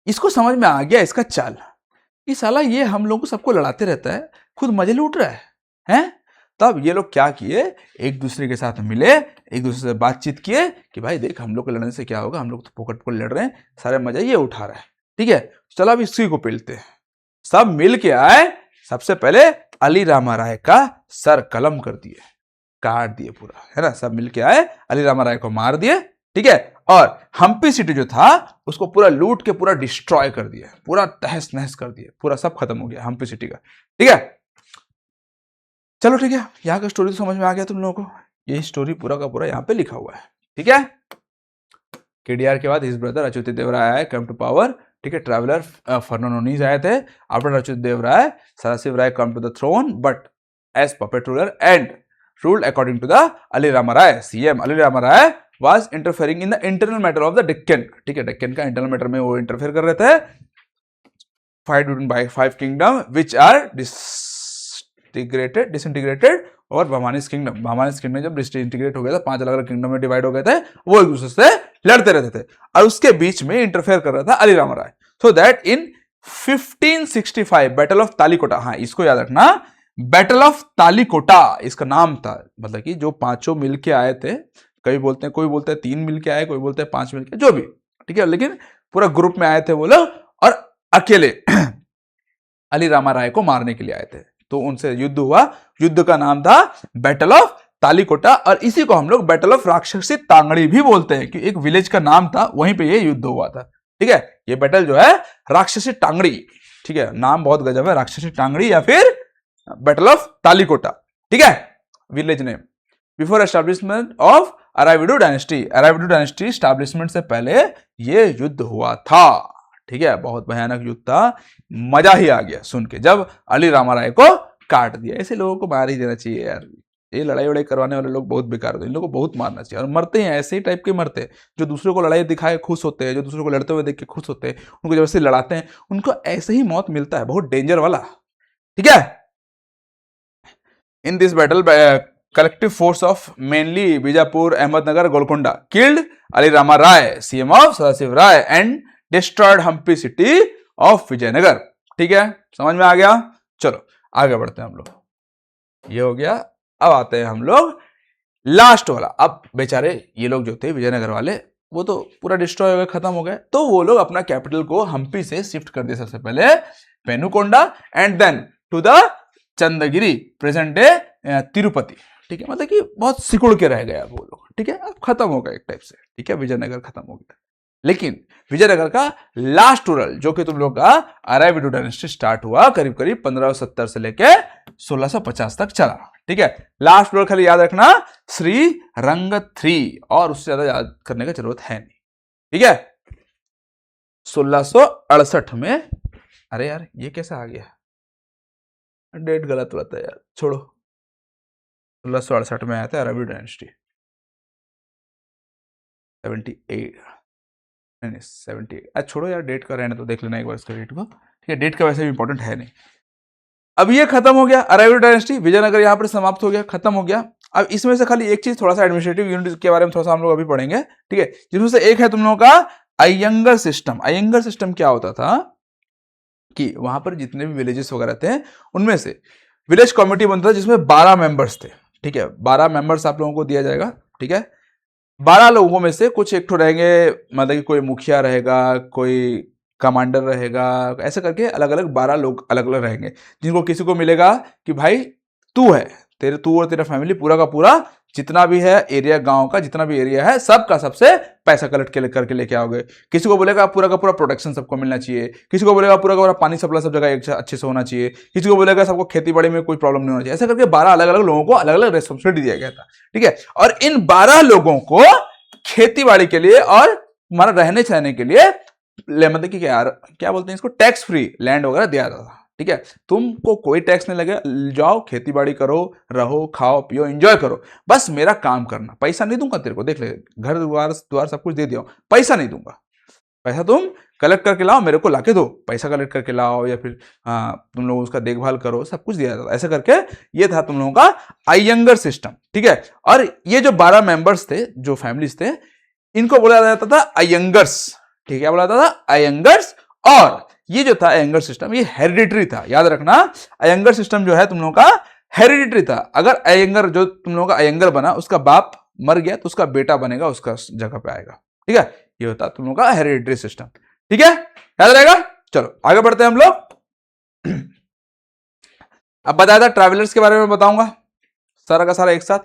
इसको समझ में आ गया इसका चाल, ये साला ये हम लोग को सबको लड़ाते रहता है, खुद मजे लूट रहा है? तब ये लोग क्या किए, एक दूसरे के साथ मिले, एक दूसरे से बातचीत किए कि भाई देख हम लोग को लड़ने से क्या होगा, हम लोग तो पोकट को लड़ रहे हैं, सारे मजा ये उठा रहा है, ठीक है, चलो अब इसी को पीलते हैं। सब मिल के आए, सबसे पहले अली रामा राय का सर कलम कर दिए, काट दिए पूरा, है ना, सब मिल के आए, अली रामा राय को मार दिए, ठीक है, और हम्पी सिटी जो था उसको पूरा लूट के पूरा डिस्ट्रॉय कर दिया, पूरा तहस नहस कर दिया, पूरा सब खत्म हो गया हम्पी सिटी का, ठीक है। चलो ठीक है, यहाँ का स्टोरी तो समझ में आ गया तुम लोगों को, ये स्टोरी पूरा का पूरा यहाँ पे लिखा हुआ है, ठीक है। केडीआर के बाद हिज ब्रदर अच्युत देव राय आए, कम टू पावर, ठीक है, ट्रैवलर फर्नांडीज आए थे, after Achyuta Deva Raya Sadashiva Raya came to the throne but as puppet ruler and ruled according to the Ali Rama Raya, CM Ali Rama Raya was interfering in the internal matter of the Deccan, ठीक है, डेक्कन का internal matter में वो interfere कर रहे थे, fight between by 5 kingdom which are disintegrated और भवानीस kingdom जब डिसइंटीग्रेट हो गया था, 5 अलग अलग किंगडम में डिवाइड हो गए थे, वो एक दूसरे से लड़ते रहते थे, और उसके बीच में इंटरफेयर कर रहा था Ali Rama Raya, so that in 1565 battle of Talikota, हाँ इसको याद रखना, बैटल ऑफ तालीकोटा इसका नाम था, मतलब कि जो पांचों मिलके आए थे, कई बोलते हैं, कोई बोलते हैं 3 मिलके आए, कोई बोलते हैं 5 मिलके, जो भी, ठीक है, लेकिन पूरा ग्रुप में आए थे वो लोग, और अकेले अली रामा राय को मारने के लिए आए थे, तो उनसे युद्ध हुआ, युद्ध का नाम था बैटल ऑफ तालीकोटा, और इसी को हम लोग बैटल ऑफ राक्षसी तांगड़ी भी बोलते हैं, कि एक विलेज का नाम था, वहीं पे ये युद्ध हुआ था, ठीक है, ये बैटल जो है राक्षसी टांगड़ी, ठीक है, नाम बहुत गजब है, राक्षसी टांगड़ी या फिर बैटल ऑफ तालीकोटा, ठीक है, village name. Before establishment of Aravidu dynasty establishment से पहले ये युद्ध हुआ था, ठीक है, बहुत भयानक युद्ध था, मजा ही आ गया सुन के, जब अली रामा राय को काट दिया। ऐसे लोगों को मार ही देना चाहिए यार, ये लड़ाई वड़ाई करवाने वाले लोग बहुत बेकार होते हैं, इन लोगों को बहुत मारना चाहिए, और मरते हैं ऐसे ही टाइप के मरते हैं, जो दूसरों को लड़ाई दिखाए खुश होते हैं, जो दूसरों को लड़ते हुए देख के खुश होते हैं, उनको जब से लड़ाते हैं उनको ऐसे ही मौत मिलता है, बहुत डेंजर वाला, ठीक है। In this battle collective force of mainly Bijapur, Ahmednagar, Golconda killed Ali Rama Rai, CM of Sadasiv Rai, and destroyed Hampi city of Vijayanagar, ठीक है, समझ में आ गया। चलो आगे बढ़ते हैं हम लोग, ये हो गया। अब आते हैं हम लोग लास्ट वाला। अब बेचारे ये लोग जो थे विजयनगर वाले, वो तो पूरा डिस्ट्रॉय हो गए, खत्म हो गए, तो वो लोग अपना कैपिटल को हम्पी से शिफ्ट कर दिया, सबसे पहले Penukonda and then to the Chandragiri, present day Tirupati, ठीक है, मतलब कि बहुत सिकुड़ के रह गया वो लोग, ठीक है, अब खत्म हो गया एक टाइप से, ठीक है, विजयनगर खत्म हो गया। लेकिन विजयनगर का लास्ट रूरल जो कि तुम लोग का अराविडू डायनेस्टी स्टार्ट हुआ करीब करीब 1570 से लेके 1650 तक चला, ठीक है, लास्ट फ्लोर खाली याद रखना श्री रंग 3, और उससे ज्यादा याद करने की जरूरत है नहीं। ठीक है, 1668 में, अरे यार ये कैसा आ गया, डेट गलत रहता है यार, छोड़ो। 1668 में आया था अरबी डायनेस्टी, 78, नहीं 78, अच्छा छोड़ो यार, डेट का रहने तो, देख लेना एक बार इसका डेट को। ठीक है, डेट का वैसे भी इंपॉर्टेंट है नहीं। अब ये खत्म हो गया, अरावली डायनेस्टी, विजयनगर यहाँ पर समाप्त हो गया, खत्म हो गया। अब इसमें से खाली एक चीज, थोड़ा सा एडमिनिस्ट्रेटिव यूनिट के बारे में थोड़ा सा हम लोग अभी पढ़ेंगे। ठीक है, जिसमें से एक है तुम लोगों का अयंगर सिस्टम। अयंगर सिस्टम क्या होता था कि वहां पर जितने भी विलेजेस वगैरह थे, उनमें से विलेज कमेटी बनता था जिसमें 12 मेंबर्स थे। ठीक है, 12 मेंबर्स आप लोगों को दिया जाएगा। ठीक है, 12 लोगों में से कुछ एक तो रहेंगे, मतलब कि कोई मुखिया रहेगा, कोई कमांडर रहेगा, ऐसे करके अलग अलग 12 लोग अलग अलग रहेंगे, जिनको किसी को मिलेगा कि भाई तू है, तू और तेरा फैमिली पूरा का पूरा जितना भी है एरिया, गांव का जितना भी एरिया है, सबका सबसे पैसा कलेक्ट करके लेके आओगे। किसी को बोलेगा पूरा का पूरा प्रोटेक्शन सबको मिलना चाहिए, किसी को बोलेगा पूरा का पूरा पानी सप्लाई सब जगह अच्छे से होना चाहिए, किसी को बोलेगा सबको खेती बाड़ी में कोई प्रॉब्लम नहीं होना चाहिए। ऐसा करके 12 अलग अलग लोगों को अलग अलग रेस्पॉन्सिबिलिटी दिया गया था। ठीक है, और इन 12 लोगों को खेती बाड़ी के लिए और हमारा रहने सहने के लिए, मतलब कि क्या बोलते हैं इसको, टैक्स फ्री लैंड वगैरह दिया जाता था। ठीक है, तुमको कोई टैक्स नहीं लगे, जाओ खेती बाड़ी करो, रहो, खाओ पियो, एंजॉय करो, बस मेरा काम करना, पैसा नहीं दूंगा तेरे को, देख ले घर द्वार सब कुछ दे दिया, पैसा नहीं दूंगा, पैसा तुम कलेक्ट करके लाओ, मेरे को लाके दो, पैसा कलेक्ट करके लाओ, या फिर तुम लोग उसका देखभाल करो, सब कुछ दिया जाता था। ऐसा करके ये था तुम लोगों का अयंगर सिस्टम। ठीक है, और ये जो 12 मेंबर्स थे, जो फैमिलीज थे, इनको बोला जाता था अयंगर्स। ठीक है, बोला जाता था अयंगर्स। और ये जो था अयंगर सिस्टम, ये हेरिडिटरी था, याद रखना, अयंगर सिस्टम जो है तुम लोगों का हेरिडिटरी था। अगर अयंगर, जो तुम लोगों का अयंगर बना, उसका बाप मर गया तो उसका बेटा बनेगा, उसका जगह पे आएगा। ठीक है, ये होता तुम लोगों का हेरिडिटरी सिस्टम। ठीक है, याद रहेगा। चलो आगे बढ़ते हैं हम लोग। अब बताया था ट्रैवलर्स के बारे में बताऊंगा सारा का सारा एक साथ।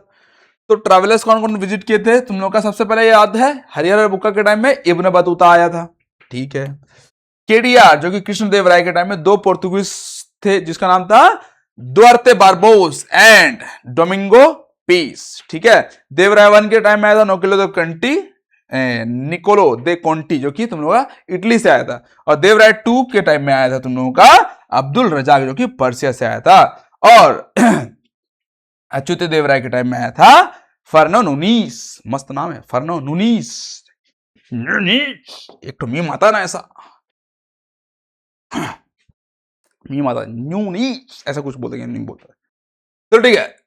तो ट्रैवलर्स कौन कौन विजिट किए थे तुम लोग का, सबसे पहले याद है हरिहर बुक्का के टाइम में इब्न बतूता आया था। ठीक है, केडियार जो कि कृष्णदेव राय के टाइम में 2 पोर्तुगीज थे, जिसका नाम था दुआर्ते बारबोस एंड डोमिंगो पीस। ठीक है, देवराय 1 के टाइम में आया था नोकिलो दे कंटी, निकोलो दे कोंटी, जो कि तुम लोग का इटली से आया था। और देवराय 2 के टाइम में आया था तुम लोगों का अब्दुल रजाक, जो कि पर्सिया से आया था। और अच्युत देवराय के टाइम में आया था फर्नो नूनीस, मस्त नाम है फर्नो नूनीस, एक तो मीम आता ना ऐसा, मीम आता न्यूनीस, ऐसा कुछ बोलते, नहीं बोलता। तो ठीक है,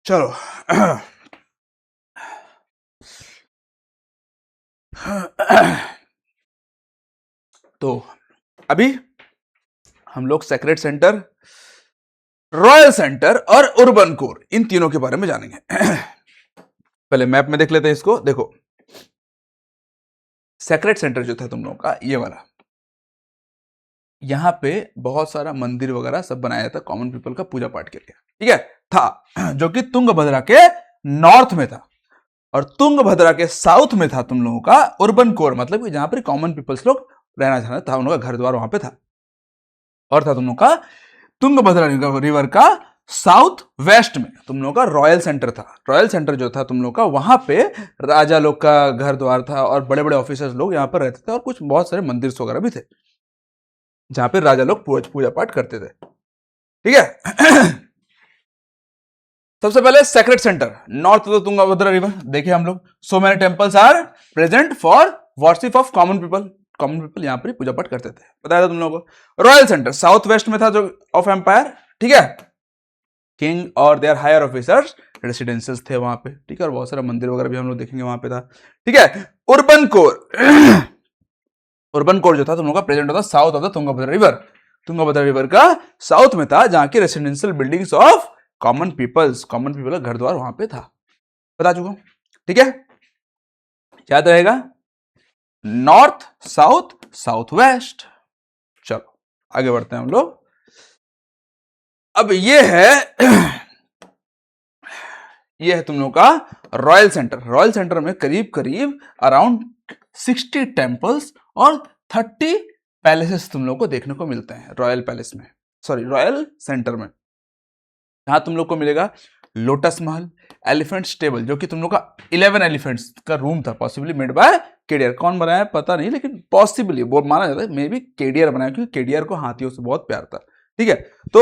चलो तो अभी हम लोग सेक्रेट सेंटर, रॉयल सेंटर और अर्बन कोर, इन तीनों के बारे में जानेंगे। पहले मैप में देख लेते हैं इसको। देखो, सेक्रेट सेंटर जो था तुम लोगों का ये वाला, यहां पे बहुत सारा मंदिर वगैरह सब बनाया था कॉमन पीपल का पूजा पाठ के लिए। ठीक है, था जो कि तुंगभद्रा के नॉर्थ में था, और तुंगभद्रा के साउथ में था तुम लोगों का अर्बन कोर, मतलब कि जहां पर कॉमन पीपल्स लोग रहना चाहते था, उन लोगों का घर द्वार वहां पे था। और था तुम लोग का तुंगभद्रा रिवर का साउथ वेस्ट में तुम लोग का रॉयल सेंटर था। रॉयल सेंटर जो था तुम लोग का, वहां पे राजा लोग का घर द्वार था, और बड़े बड़े ऑफिसर्स लोग यहाँ पर रहते थे, और कुछ बहुत सारे मंदिर वगैरह भी थे जहां पे राजा लोग पूजा पाठ करते थे। ठीक है, सबसे पहले sacred centre, north of Tungabhadra river. देखिए हम लोग, so many temples are present for worship of common people. Common people यहाँ पर पूजा पाठ करते थे, बताया था तुम लोगों को। रॉयल सेंटर साउथ वेस्ट में था, जो ऑफ एम्पायर। ठीक है, किंग और देयर हायर ऑफिसर्स रेसिडेंसेस थे वहां पे, ठीक है, और बहुत सारा मंदिर वगैरह भी हम लोग देखेंगे वहां पे था, ठीक है। अर्बन कोर अर्बन कोर जो था तुम लोग का प्रेजेंट होता south of the Tungabhadra river, Tungabhadra river का साउथ में था, जहां की residential buildings of common people का घर द्वार वहां पे था, बता चुका हूं, ठीक है, याद रहेगा। North south south west. चलो आगे बढ़ते हैं हम लोग। अब ये है तुम लोग का रॉयल सेंटर। रॉयल सेंटर में करीब करीब अराउंड 60 टेम्पल्स और 30 पैलेसेस तुम लोग को देखने को मिलते हैं रॉयल पैलेस में, सॉरी रॉयल सेंटर में। यहां तुम लोग को मिलेगा लोटस महल, एलिफेंट स्टेबल जो कि तुम लोग का 11 एलिफेंट्स का रूम था, पॉसिबली मेड बाय केडीआर। कौन बनाया पता नहीं, लेकिन पॉसिबली वो माना जाता है मे बी केडीआर बनाया, क्योंकि केडीआर को हाथियों से बहुत प्यार था, ठीक है। तो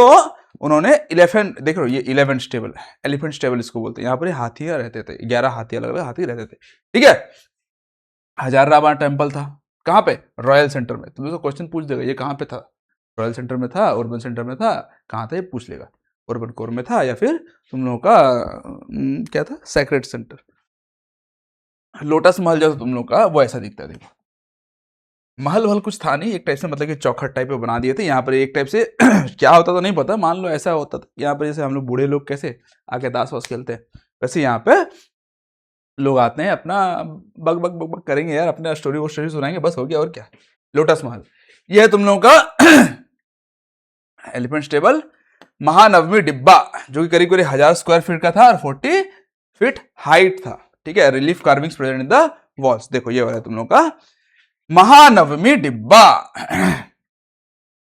उन्होंने 11, देख रहे हो ये 11 स्टेबल, एलिफेंट स्टेबल इसको बोलते हैं। यहाँ पर हाथियां रहते थे, 11 हाथी, अलग अलग हाथी रहते थे, ठीक है। हजाराबाद टेम्पल था, कहाँ पे? रॉयल सेंटर में। तुम लोग क्वेश्चन पूछ देगा ये कहाँ पे था, रॉयल सेंटर में था, अर्बन सेंटर में था, कहाँ था ये पूछ लेगा। अर्बन कोर में था या फिर तुम लोगों का क्या था, सेक्रेट सेंटर। लोटस महल जो तुम लोग का वो ऐसा दिखता है, देखो महल वहल कुछ था नहीं, एक टाइप से मतलब कि चौखट टाइप में बना दिए थे। यहाँ पर एक टाइप से क्या होता था नहीं पता, मान लो ऐसा होता था यहाँ पर जैसे हम लोग बूढ़े लोग कैसे आके दास वास खेलते हैं, वैसे यहाँ पे लोग आते हैं, अपना बग बग बग बग करेंगे यार, अपने स्टोरी वो स्टोरी सुनाएंगे, बस हो गया और क्या। लोटस महल ये है तुम लोगों का एलिफेंट स्टेबल। महानवमी डिब्बा जो कि करीब करीब 1000 स्क्वायर फीट का था और 40 फीट हाइट था, ठीक है। Relief carvings present in the walls, देखो ये वाला तुम लोग का महानवमी डिब्बा।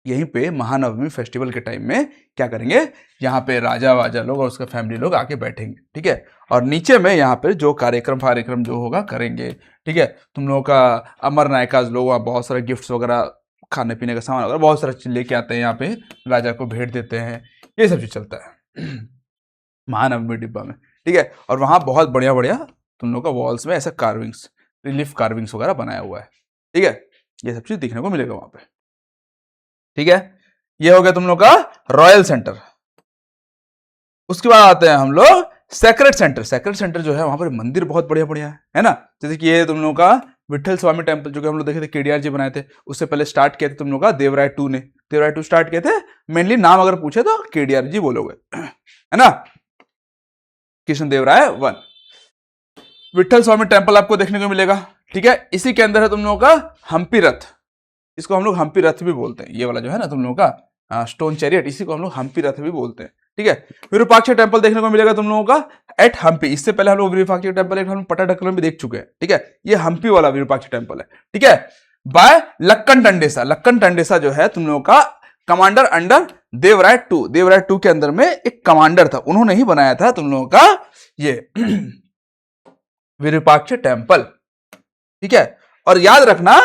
यहीं पे महानवमी फेस्टिवल के टाइम में क्या करेंगे, यहाँ पे राजा वाजा लोग और उसका फैमिली लोग आके बैठेंगे, ठीक है। और नीचे में यहाँ पे जो कार्यक्रम जो होगा करेंगे, ठीक है। तुम लोगों का अमर नायकाज लोग वहाँ बहुत सारे गिफ्ट्स वगैरह, खाने पीने का सामान वगैरह बहुत सारा चीज लेके आते हैं, यहाँ पे राजा को भेंट देते हैं, ये सब चीज चलता है महानवमी डिब्बा में, ठीक है। और वहाँ बहुत बढ़िया बढ़िया तुम लोग का वॉल्स में ऐसा कार्विंग्स, रिलीफ कार्विंग्स वगैरह बनाया हुआ है, ठीक है। ये सब चीज दिखने को मिलेगा वहां पे, ठीक है। ये हो गया तुम लोग का रॉयल सेंटर। उसके बाद आते हैं हम लोग सेक्रेट सेंटर। सेक्रेट सेंटर जो है वहां पर मंदिर बहुत बढ़िया बढ़िया है ना। जैसे कि ये तुम लोग का विठल स्वामी टेम्पल जो कि हम लोग देखे थे केडीआर जी बनाए थे, उससे पहले स्टार्ट किए थे तुम लोग का देवराय 2 ने, देवराय 2 स्टार्ट किए थे। मेनली नाम अगर पूछे तो केडीआर जी बोलोगे, है ना। कृष्णदेवराय 1। विठल स्वामी टेम्पल आपको देखने को मिलेगा, ठीक है। इसी के अंदर है तुम लोगों का हम्पी रथ, इसको हम लोग हम्पी रथ भी बोलते हैं। ये वाला जो है ना तुम लोगों का स्टोन चैरियट, इसी को हम लोग हम्पी रथ भी बोलते हैं, ठीक है। विरूपाक्ष टेम्पल देखने को मिलेगा तुम लोगों का एट हम्पी। इससे पहले हम लोग विरूपाक्ष टेम्पल एक हम पटाडकल में भी देख चुके हैं, ठीक है। ये हम्पी वाला विरूपाक्ष टेम्पल है, ठीक है। बाय लक्कन टंडेसा। लक्कन टंडेसा जो है तुम लोगों का कमांडर अंडर देवराय 2। देवराय 2 के अंदर में एक कमांडर था, उन्होंने ही बनाया था तुम लोगों का ये विरूपाक्ष टेम्पल, ठीक है। और याद रखना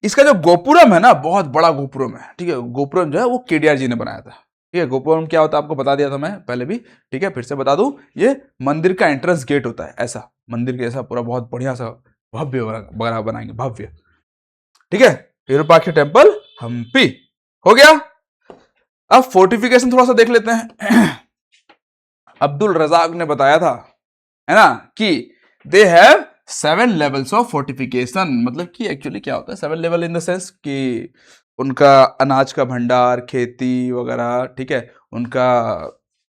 इसका जो गोपुरम है ना बहुत बड़ा गोपुरम है, ठीक है। गोपुरम जो है वो केडीआर जी ने बनाया था, ठीक है। गोपुरम क्या होता है आपको बता दिया था मैं पहले भी, ठीक है। फिर से बता दूं, ये मंदिर का एंट्रेंस गेट होता है, ऐसा मंदिर के ऐसा पूरा बहुत बढ़िया सा भव्य वगैरह बनाएंगे, भव्य, ठीक है। विरूपाक्ष टेम्पल हम्पी हो गया। अब फोर्टिफिकेशन थोड़ा सा देख लेते हैं। अब्दुल रजाक ने बताया था, है ना, कि they have 7 levels of fortification. मतलब कि एक्चुअली क्या होता है 7 लेवल, इन द सेंस कि उनका अनाज का भंडार, खेती वगैरह, ठीक है। उनका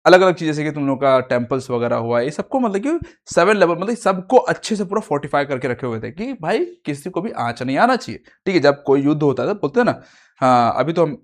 अलग अलग चीज, जैसे कि तुम लोग का टेम्पल्स वगैरह हुआ, ये सबको मतलब कि 7 लेवल, मतलब सबको अच्छे से पूरा फोर्टिफाई करके रखे हुए थे कि भाई किसी को भी आंच नहीं आना चाहिए, ठीक है। जब कोई युद्ध होता है तो बोलते हैं ना, हाँ अभी तो हम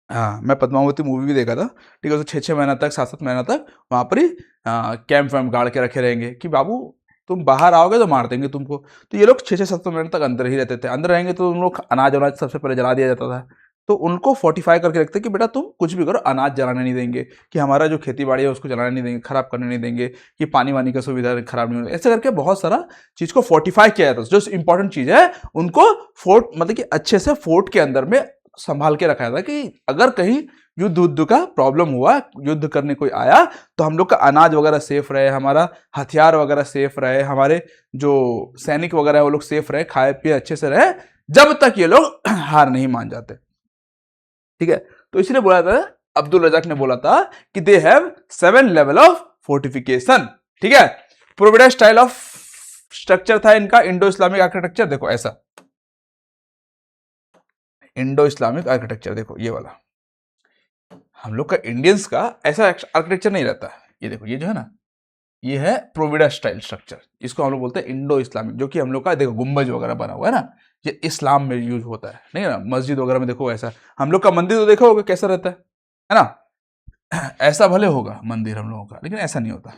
हाँ मैं पद्मावती मूवी भी देखा था, ठीक है। तो 6-6 महीना तक, 7-7 महीना तक वहां पर ही कैंप वैम्प गाड़ के रखे रहेंगे कि बाबू तुम बाहर आओगे तो मार देंगे तुमको। तो ये लोग 6-6-7 मिनट तक अंदर ही रहते थे। अंदर रहेंगे तो उन लोग अनाज सबसे पहले जला दिया जाता था। तो उनको फोर्टिफाई करके रखते कि बेटा तुम कुछ भी करो, अनाज जलाने नहीं देंगे, कि हमारा जो खेती बाड़ी है उसको जलाने नहीं देंगे, खराब करने नहीं देंगे, कि पानी वानी का सुविधा खराब नहीं होगी। ऐसे करके बहुत सारा चीज को फोर्टिफाई किया जाता है। जो इंपॉर्टेंट चीज है उनको फोर्ट, मतलब कि अच्छे से फोर्ट के अंदर में संभाल के रखा था कि अगर कहीं युद्ध का प्रॉब्लम हुआ, युद्ध करने कोई आया, तो हम लोग का अनाज वगैरह सेफ रहे, हमारा हथियार वगैरह सेफ रहे, हमारे जो सैनिक वगैरह है वो लोग सेफ रहे, खाए पिए अच्छे से रहे, जब तक ये लोग हार नहीं मान जाते, ठीक है। तो इसलिए बोला जाता है अब्दुल रजाक ने बोला था कि they have 7 level of fortification, ठीक है। प्रोविडेंट स्टाइल ऑफ स्ट्रक्चर था इनका इंडो इस्लामिक आर्किटेक्चर, देखो ऐसा इंडो इस्लामिक आर्किटेक्चर, देखो ये वाला। हम लोग का इंडियंस का ऐसा आर्किटेक्चर नहीं रहता। ये देखो ये जो है ना, ये है प्रोविडा स्टाइल स्ट्रक्चर, इसको हम लोग बोलते हैं इंडो इस्लामिक, जो कि हम लोग का देखो गुंबज वगैरह बना हुआ है ना, ये इस्लाम में यूज होता है, नहीं है ना। मस्जिद वगैरह में देखो ऐसा, हम लोग का मंदिर तो देखा होगा कैसा रहता है ना, ऐसा भले होगा मंदिर हम लोगों का, लेकिन ऐसा नहीं होता।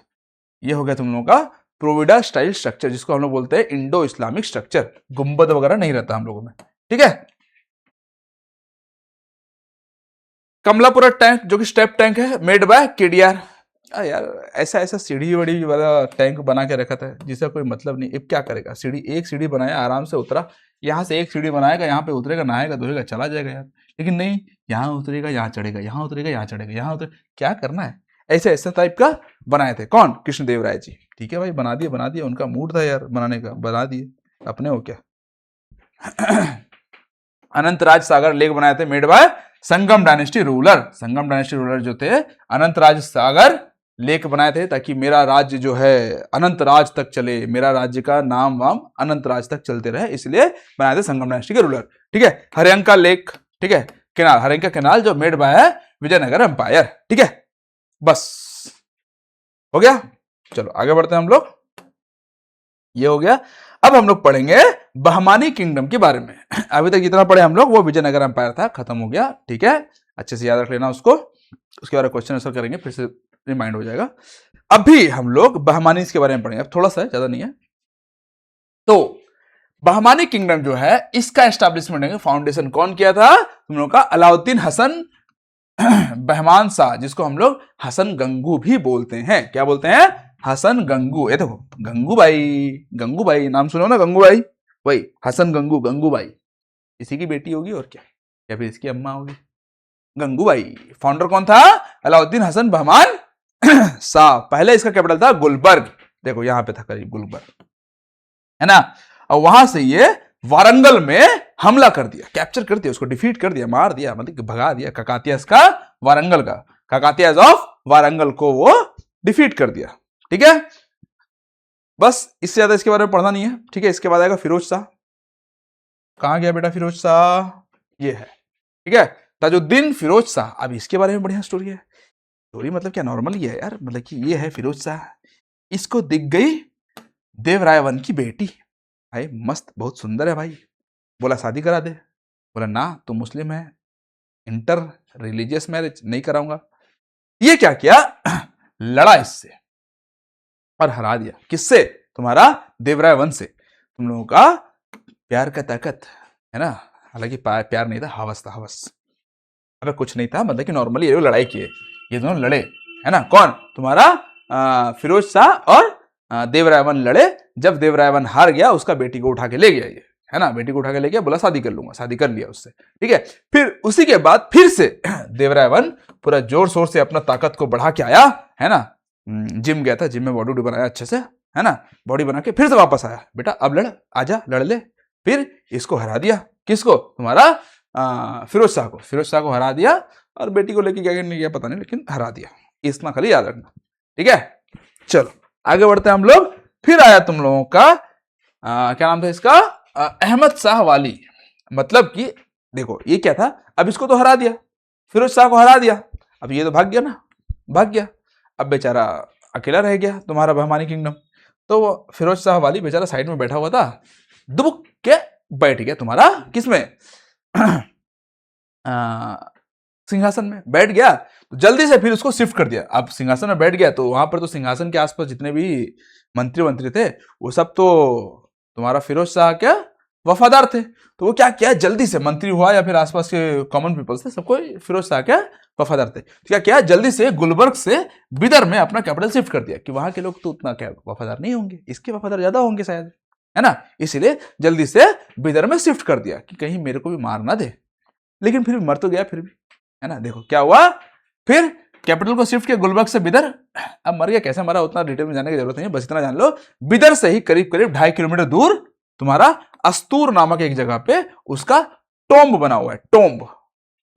ये हो गया तुम लोगों का प्रोविडा स्टाइल स्ट्रक्चर, जिसको हम लोग बोलते हैं इंडो इस्लामिक स्ट्रक्चर। गुंबद वगैरह नहीं रहता हम लोगों में, ठीक है। कमलापुरा टैंक जो कि स्टेप टैंक है, मेड बाय केडीआर। यार ऐसा ऐसा सीढ़ी वड़ी वाला टैंक बना के रखा था जिसका कोई मतलब नहीं। अब क्या करेगा, सीढ़ी एक सीढ़ी बनाया, आराम से उतरा, यहाँ से एक सीढ़ी बनाएगा, यहाँ पे उतरेगा, नहाएगा धोएगा, चला जाएगा यार। लेकिन नहीं, यहाँ उतरेगा यहाँ चढ़ेगा, यहाँ उतरेगा यहाँ चढ़ेगा, यहाँ उतरे, क्या करना है। ऐसे ऐसा टाइप का बनाए थे कौन, कृष्णदेव राय जी। ठीक है भाई, बना दिए, उनका मूड था यार बनाने का, बना दिए, अपने हो क्या। अनंतराज सागर लेक बनाए थे, made by Sangam dynasty ruler. Sangam dynasty ruler जो थे अनंतराज सागर लेक बनाए थे, ताकि मेरा राज्य जो है अनंत राज तक चले, मेरा राज्य का नाम वाम अनंत राज तक चलते रहे, इसलिए बनाए थे संगम डायनेस्टी के रूलर, ठीक है। हरियंका लेक, ठीक है, केनाल, हरियंका केनाल जो मेड बाय है विजयनगर एम्पायर, ठीक है। बस हो गया, चलो आगे बढ़ते हैं हम लोग। ये हो गया। अब हम लोग पढ़ेंगे बहमानी किंगडम के बारे में। अभी तक जितना पढ़े हम लोग वो विजयनगर एम्पायर था, खत्म हो गया, ठीक है। अच्छे से याद रख लेना उसको, उसके बारे में क्वेश्चन आंसर करेंगे, फिर से रिमाइंड हो जाएगा। अभी हम लोग बहमानीज के बारे में पढ़ेंगे, अब थोड़ा सा है, ज्यादा नहीं है। तो बहमानी किंगडम जो है, इसका एस्टैब्लिशमेंट है, फाउंडेशन कौन किया था, तुम लोग का अलाउद्दीन हसन बहमान शाह, जिसको हम लोग हसन गंगू भी बोलते हैं। क्या बोलते हैं, हसन गंगू। ये देखो गंगूबाई नाम सुनो ना, गंगूबाई, वही हसन गंगू, गंगूबाई इसी की बेटी होगी और क्या, या फिर इसकी अम्मा होगी, गंगूबाई। फाउंडर कौन था, अलाउद्दीन हसन बहमान शाह। पहले इसका कैपिटल था गुलबर्ग, देखो यहां पे था करीब गुलबर्ग, है ना। और वहां से ये वारंगल में हमला कर दिया, कैप्चर कर दिया, उसको डिफीट कर दिया, मार दिया, मतलब भगा दिया। ककातियास का वारंगल का, ककातियास ऑफ वारंगल को वो डिफीट कर दिया, ठीक है। बस इससे ज्यादा इसके बारे में पढ़ना नहीं है, ठीक है। इसके बाद आएगा फिरोज शाह। कहां गया बेटा फिरोज शाह, ये है, ठीक है, ताजुद्दीन फिरोज शाह। अब इसके बारे में बढ़िया स्टोरी है। स्टोरी मतलब क्या, नॉर्मल ही है यार, मतलब कि ये है फिरोज शाह, इसको दिख गई देवराय वन की बेटी, भाई मस्त, बहुत सुंदर है भाई, बोला शादी करा दे, बोला ना तू मुस्लिम है, इंटर रिलीजियस मैरिज नहीं कराऊंगा। ये क्या किया, लड़ा इससे और हरा दिया। किससे, तुम्हारा देवराय वन से। तुम लोगों का प्यार का ताकत है ना, हालांकि प्यार नहीं था, हवस था, हवस। अबे कुछ नहीं था, मतलब कि नॉर्मली ये लड़ाई किए, ये दोनों लड़े, है ना। कौन, तुम्हारा फिरोज शाह और देवराय वन लड़े। जब देवराय वन हार गया, उसका बेटी को उठा के ले गया ये, है ना, बेटी को उठा के ले गया, बोला शादी कर लूंगा, शादी कर लिया उससे, ठीक है। फिर उसी के बाद फिर से देवराय वन पूरा जोर शोर से अपना ताकत को बढ़ा के आया, है ना। जिम गया था, जिम में बॉडी बनाया अच्छे से, है ना, बॉडी बना के फिर से वापस आया, बेटा अब लड़, आजा लड़ ले। फिर इसको हरा दिया, किसको, तुम्हारा फिरोज शाह को। फिरोज शाह को हरा दिया और बेटी को लेके क्या करने गया पता नहीं, लेकिन हरा दिया, इतना खाली याद रखना, ठीक है। चलो आगे बढ़ते हैं हम लोग। फिर आया तुम लोगों का क्या नाम था इसका, अहमद शाह वाली। मतलब कि देखो ये क्या था, अब इसको तो हरा दिया, फिरोज शाह को हरा दिया, अब ये तो भाग गया ना, भाग गया, अब बेचारा अकेला रह गया तुम्हारा बहमानी किंगडम। तो वो फिरोज शाह वाली बेचारा साइड में बैठा हुआ था, दुबक के बैठ गया तुम्हारा किसमें, सिंहासन में बैठ गया। तो जल्दी से फिर उसको शिफ्ट कर दिया। अब सिंहासन में बैठ गया तो वहां पर तो सिंहासन के आसपास जितने भी मंत्री थे वो सब तो तुम्हारा फिरोज शाह क्या वफादार थे। तो वो क्या किया, जल्दी से, मंत्री हुआ या फिर आसपास के कॉमन पीपल्स थे, सबको फिरोज शाह क्या वफादार थे। तो क्या किया, जल्दी से गुलबर्ग से बिदर में अपना कैपिटल शिफ्ट कर दिया कि वहां के लोग तो उतना क्या वफादार नहीं होंगे, इसके वफादार ज्यादा होंगे शायद, है ना। इसीलिए जल्दी से बिदर में शिफ्ट कर दिया कि कहीं मेरे को भी मार ना दे। लेकिन फिर मर तो गया फिर भी, है ना। देखो क्या हुआ, फिर कैपिटल को शिफ्ट किया गुलबर्ग से बिदर। अब मर गया, कैसे मरा उतना डिटेल में जाने की जरूरत नहीं है, बस इतना जान लो, बिदर से ही करीब करीब 2.5 किलोमीटर दूर तुम्हारा अस्तूर नामक एक जगह पे उसका टोम्ब बना हुआ है। टोम्ब,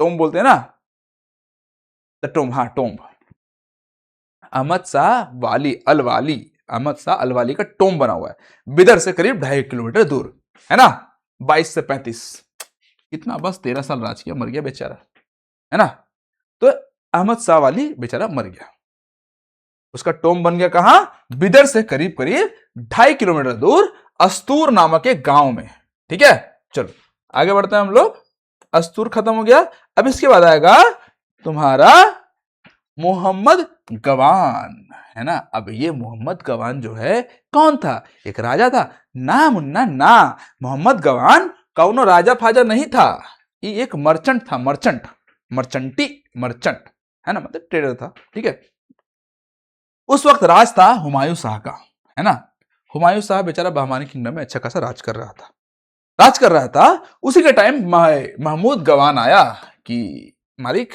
टोम्ब बोलते हैं ना, द टोम्ब, हाँ टोम्ब, अहमद शाह वाली अल वाली, अहमद शाह अल वाली का टोम्ब बना हुआ है बिदर से करीब 2.5 किलोमीटर दूर, है ना, 22 से 35, कितना, बस 13 साल राज किया, मर गया बेचारा, है ना। तो अहमद शाह वाली बेचारा मर गया, उसका टोम्ब बन गया कहां, बिदर से करीब करीब 2.5 किलोमीटर दूर अस्तूर नामक एक गांव में, ठीक है। चलो आगे बढ़ते हैं हम लोग, अस्तूर खत्म हो गया, अब इसके बाद आएगा तुम्हारा मोहम्मद गवान, है ना। अब ये मोहम्मद गवान जो है कौन था, एक राजा था ना मुन्ना ना, मोहम्मद गवान कौनो राजा फाजा नहीं था, ये एक मर्चेंट था, मर्चेंट, मर्चेंट, है ना, मतलब ट्रेडर था, ठीक है। उस वक्त राज था हुमायूं शाह का, है ना। हुमायूं शाह बेचारा बहमानी किंगडम में अच्छा खासा राज कर रहा था। उसी के टाइम महमूद गवान आया कि मालिक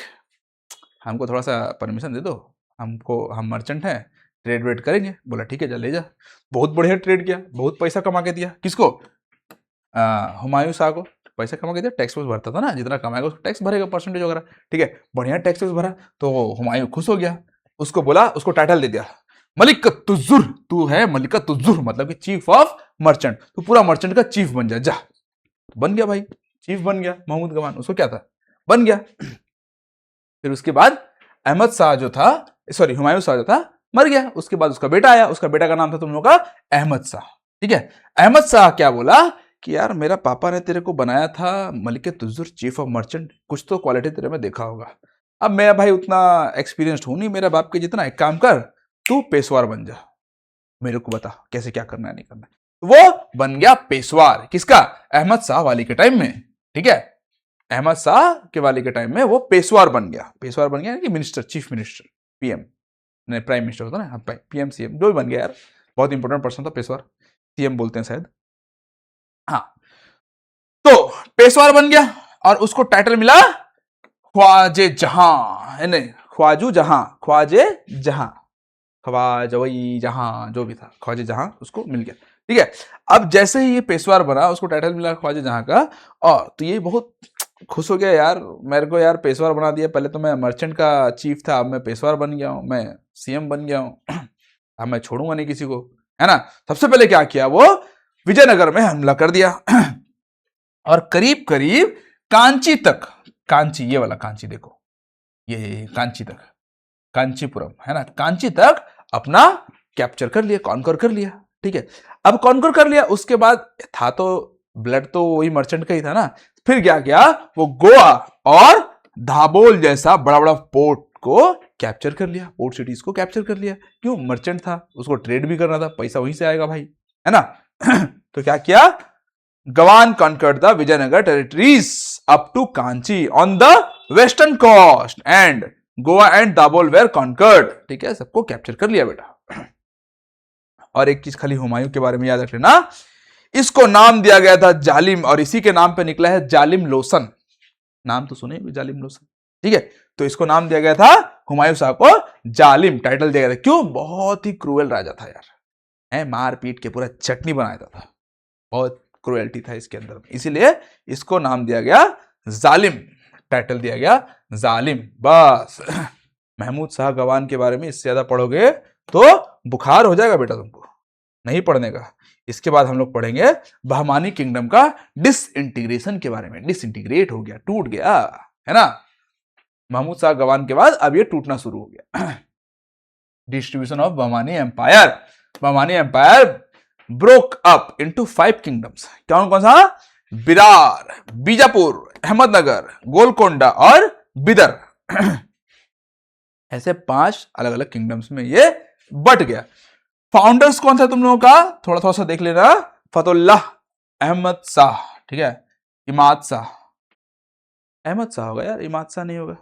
हमको थोड़ा सा परमिशन दे दो, हम मर्चेंट हैं, ट्रेड वेड करेंगे। बोला ठीक है, जा ले जा। बहुत बढ़िया ट्रेड किया, बहुत पैसा कमा के दिया, किसको, हुमायूं शाह को पैसा कमा के दिया, टैक्स भरता था ना, जितना कमाएगा उसको टैक्स भरेगा, परसेंटेज वगैरह, ठीक है, बढ़िया टैक्स भरा। तो हुमायूं खुश हो गया, उसको बोला, उसको टाइटल दे दिया मलिक तुजुर, तू है मलिका तुजुर, मतलब कि चीफ ऑफ मर्चेंट, तू पूरा मर्चेंट का चीफ बन जा, जा। बन गया भाई, चीफ बन गया महमूद गवान, उसको क्या था, बन गया। फिर उसके बाद अहमद शाह जो था, सॉरी हुमायूं शाह जो था मर गया, उसके बाद उसका बेटा आया, उसका बेटा का नाम था तुम लोगों का अहमद शाह, ठीक है। अहमद शाह क्या बोला कि यार मेरा पापा ने तेरे को बनाया था मलिक तुजुर, चीफ ऑफ मर्चेंट, कुछ तो क्वालिटी तेरे में देखा होगा। अब मैं भाई उतना एक्सपीरियंस्ड हूं नहीं मेरा बाप के जितना, एक काम कर तू पेशवार बन जा, मेरे को बता कैसे क्या करना है नहीं करना है। वो बन गया पेशवार, किसका, अहमद शाह वाली के टाइम में, ठीक है। अहमद शाह के वाली के टाइम में वो पेशवार बन गया कि मिनिस्टर, चीफ मिनिस्टर, पीएम, नहीं प्राइम मिनिस्टर होता ना, पीएम सीएम जो भी बन गया यार, बहुत इंपॉर्टेंट पर्सन था पेशवार, सीएम बोलते हैं शायद, हाँ। तो पेशवार बन गया और उसको टाइटल मिला ख्वाजे जहां, है नहीं, ख्वाजू जहां, ख्वाजे जहां, ख्वाजवई जहां, जो भी था ख्वाजे जहां उसको मिल गया, ठीक है। अब जैसे ही ये पेशवार बना, उसको टाइटल मिला ख्वाजे जहां का, और तो ये बहुत खुश हो गया, यार मेरे को यार पेशवार बना दिया, पहले तो मैं मर्चेंट का चीफ था, अब मैं पेशवार बन गया हूं, मैं सीएम बन गया हूं, अब मैं छोड़ूंगा नहीं किसी को, है ना। सबसे पहले क्या किया, वो विजयनगर में हमला कर दिया और करीब करीब कांची तक, कांची, ये वाला कांची देखो, ये कांची तक, कांचीपुरम, है ना, कांची तक अपना कैप्चर कर लिया, कॉन्कर कर लिया, ठीक है। अब कॉन्कर कर लिया, उसके बाद था तो ब्लड तो वही मर्चेंट का ही था ना, फिर क्या किया, वो गोवा और धाबोल जैसा बड़ा बड़ा पोर्ट को कैप्चर कर लिया, पोर्ट सिटीज को कैप्चर कर लिया, क्यों, मर्चेंट था, उसको ट्रेड भी करना था, पैसा वहीं से आएगा भाई, है ना। तो क्या किया, Gawan conquered the Vijayanagara territories up to Kanchi on the western coast and Goa and Dabhol were conquered, ठीक है, सबको कैप्चर कर लिया बेटा। और एक चीज खाली हुमायूं के बारे में याद रख लेना, इसको नाम दिया गया था जालिम, और इसी के नाम पे निकला है जालिम लोसन, नाम तो सुने जालिम लोसन, ठीक है। तो इसको नाम दिया गया था, हुमायूं शाह को जालिम टाइटल दिया गया था, क्यों, बहुत ही क्रूएल राजा था यार, है, मार पीट के पूरा चटनी बना देता था, बहुत क्रूएल्टी था इसके अंदर, इसीलिए इसको नाम दिया गया जालिम, टाइटल दिया गया जालिम, बस। महमूद शाह गवान के बारे में इससे ज्यादा पढ़ोगे तो बुखार हो जाएगा बेटा तुमको, नहीं पढ़ने का। इसके बाद हम लोग पढ़ेंगे बहमानी किंगडम का डिसइंटीग्रेशन के बारे में, डिसइंटीग्रेट हो गया, टूट गया, है ना। महमूद शाह गवान के बाद अब ये टूटना शुरू हो गया। Distribution of Bahmani empire, Bahmani empire broke up into 5 kingdoms, कौन कौन सा, बिरार, बीजापुर, अहमदनगर, गोलकोंडा और बिदर, ऐसे 5 अलग अलग किंगडम्स में ये बट गया। फाउंडर्स कौन था तुम लोगों का, थोड़ा थोड़ा सा देख लेना, फतुल्लाह अहमद शाह, ठीक है, इमाद शाह, अहमद शाह होगा यार, इमाद शाह नहीं होगा,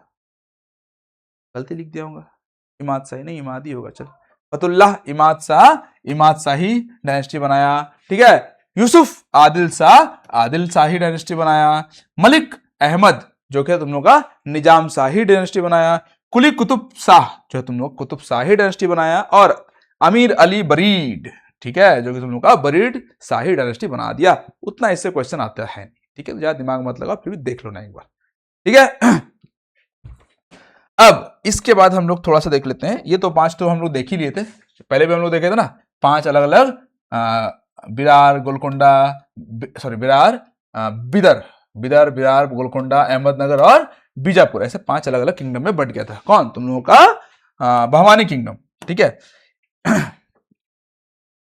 गलती लिख दिया होगा, इमाद शाही नहीं, इमादी होगा, चल, फतुल्लाह इमाद शाह, इमाद शाही डायनेस्टी बनाया, ठीक है। यूसुफ आदिल शाही डायनेस्टी बनाया। मलिक अहमद जो कि तुम लोग का निजाम शाही डायनेस्टी बनाया। कुली कुतुब शाह जो तुम लोग कुतुब शाही डायनेस्टी बनाया। और अमीर अली बरीड, ठीक है, जो कि तुम लोग का बरीड शाही डायनेस्टी बना दिया। उतना इससे क्वेश्चन आता है नहीं, ठीक है, ज्यादा दिमाग मत लगा, फिर भी देख लो ना एक बार, ठीक है। अब इसके बाद हम लोग थोड़ा सा देख लेते हैं, ये तो 5 तो हम लोग देख ही लिए थे, पहले भी हम लोग देखे थे ना, 5 अलग अलग बिरार, गोलकोंडा, सॉरी बिरार, बिदर, बिदर, बिरार, गोलकोंडा, अहमदनगर और बीजापुर, ऐसे 5 अलग अलग किंगडम में बट गया था। कौन? तुम लोगों का बहमानी किंगडम, ठीक है।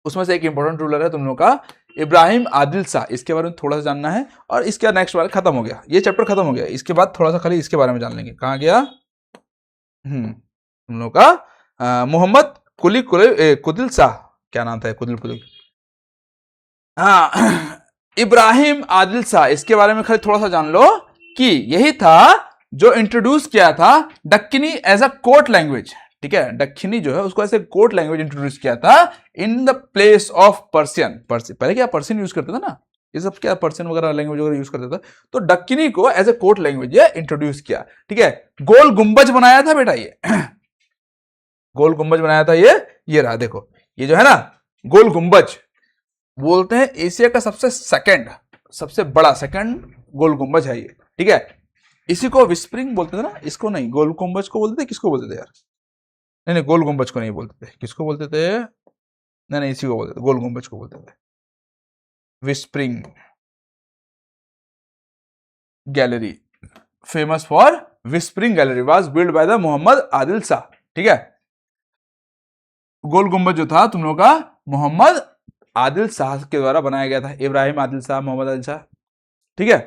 उसमें से एक इंपॉर्टेंट रूलर है तुम लोगों का इब्राहिम आदिल शाह, इसके बारे में थोड़ा सा जानना है, और इसके नेक्स्ट बार खत्म हो गया, ये चैप्टर खत्म हो गया, इसके बाद थोड़ा सा खाली इसके बारे में जान लेंगे। कहाँ गया? तुम लोगों का मोहम्मद कुदिल शाह, क्या नाम था? कुदिल, हाँ, इब्राहिम आदिल शाह, इसके बारे में खाली थोड़ा सा जान लो कि यही था जो इंट्रोड्यूस किया था Deccani as a court language, ठीक है। दक्खनी जो है उसको ऐसे कोर्ट लैंग्वेज इंट्रोड्यूस किया था in the place of Persian. पहले क्या पर्शियन यूज करते थे ना, ये सब क्या पर्शियन वगैरह लैंग्वेज वगैरह यूज करते थे, तो दक्कनी को एज ए कोर्ट लैंग्वेज ये इंट्रोड्यूस किया, ठीक है। गोल गुंबज बनाया था बेटा ये, गोल गुंबज बनाया था ये रहा, देखो ये जो है ना गोल गुंबज, बोलते हैं एशिया का सबसे बड़ा सेकंड गोल गुंबज है ये, ठीक है। इसी को विस्परिंग बोलते थे ना, इसको नहीं, गोल गुंबज को बोलते थे, किसको बोलते थे यार? नहीं, गोल गुंबज को नहीं बोलते थे, किसको बोलते थे? नहीं, इसी को बोलते थे, गोल गुंबज को बोलते थे। Whispering gallery, famous for whispering gallery, was build by the Mohammed Adil Shah, ठीक है। गोल गुंबज जो था तुम लोगों का मोहम्मद आदिल शाह के द्वारा बनाया गया था, इब्राहिम आदिल शाह, मोहम्मद आदिल शाह, ठीक है,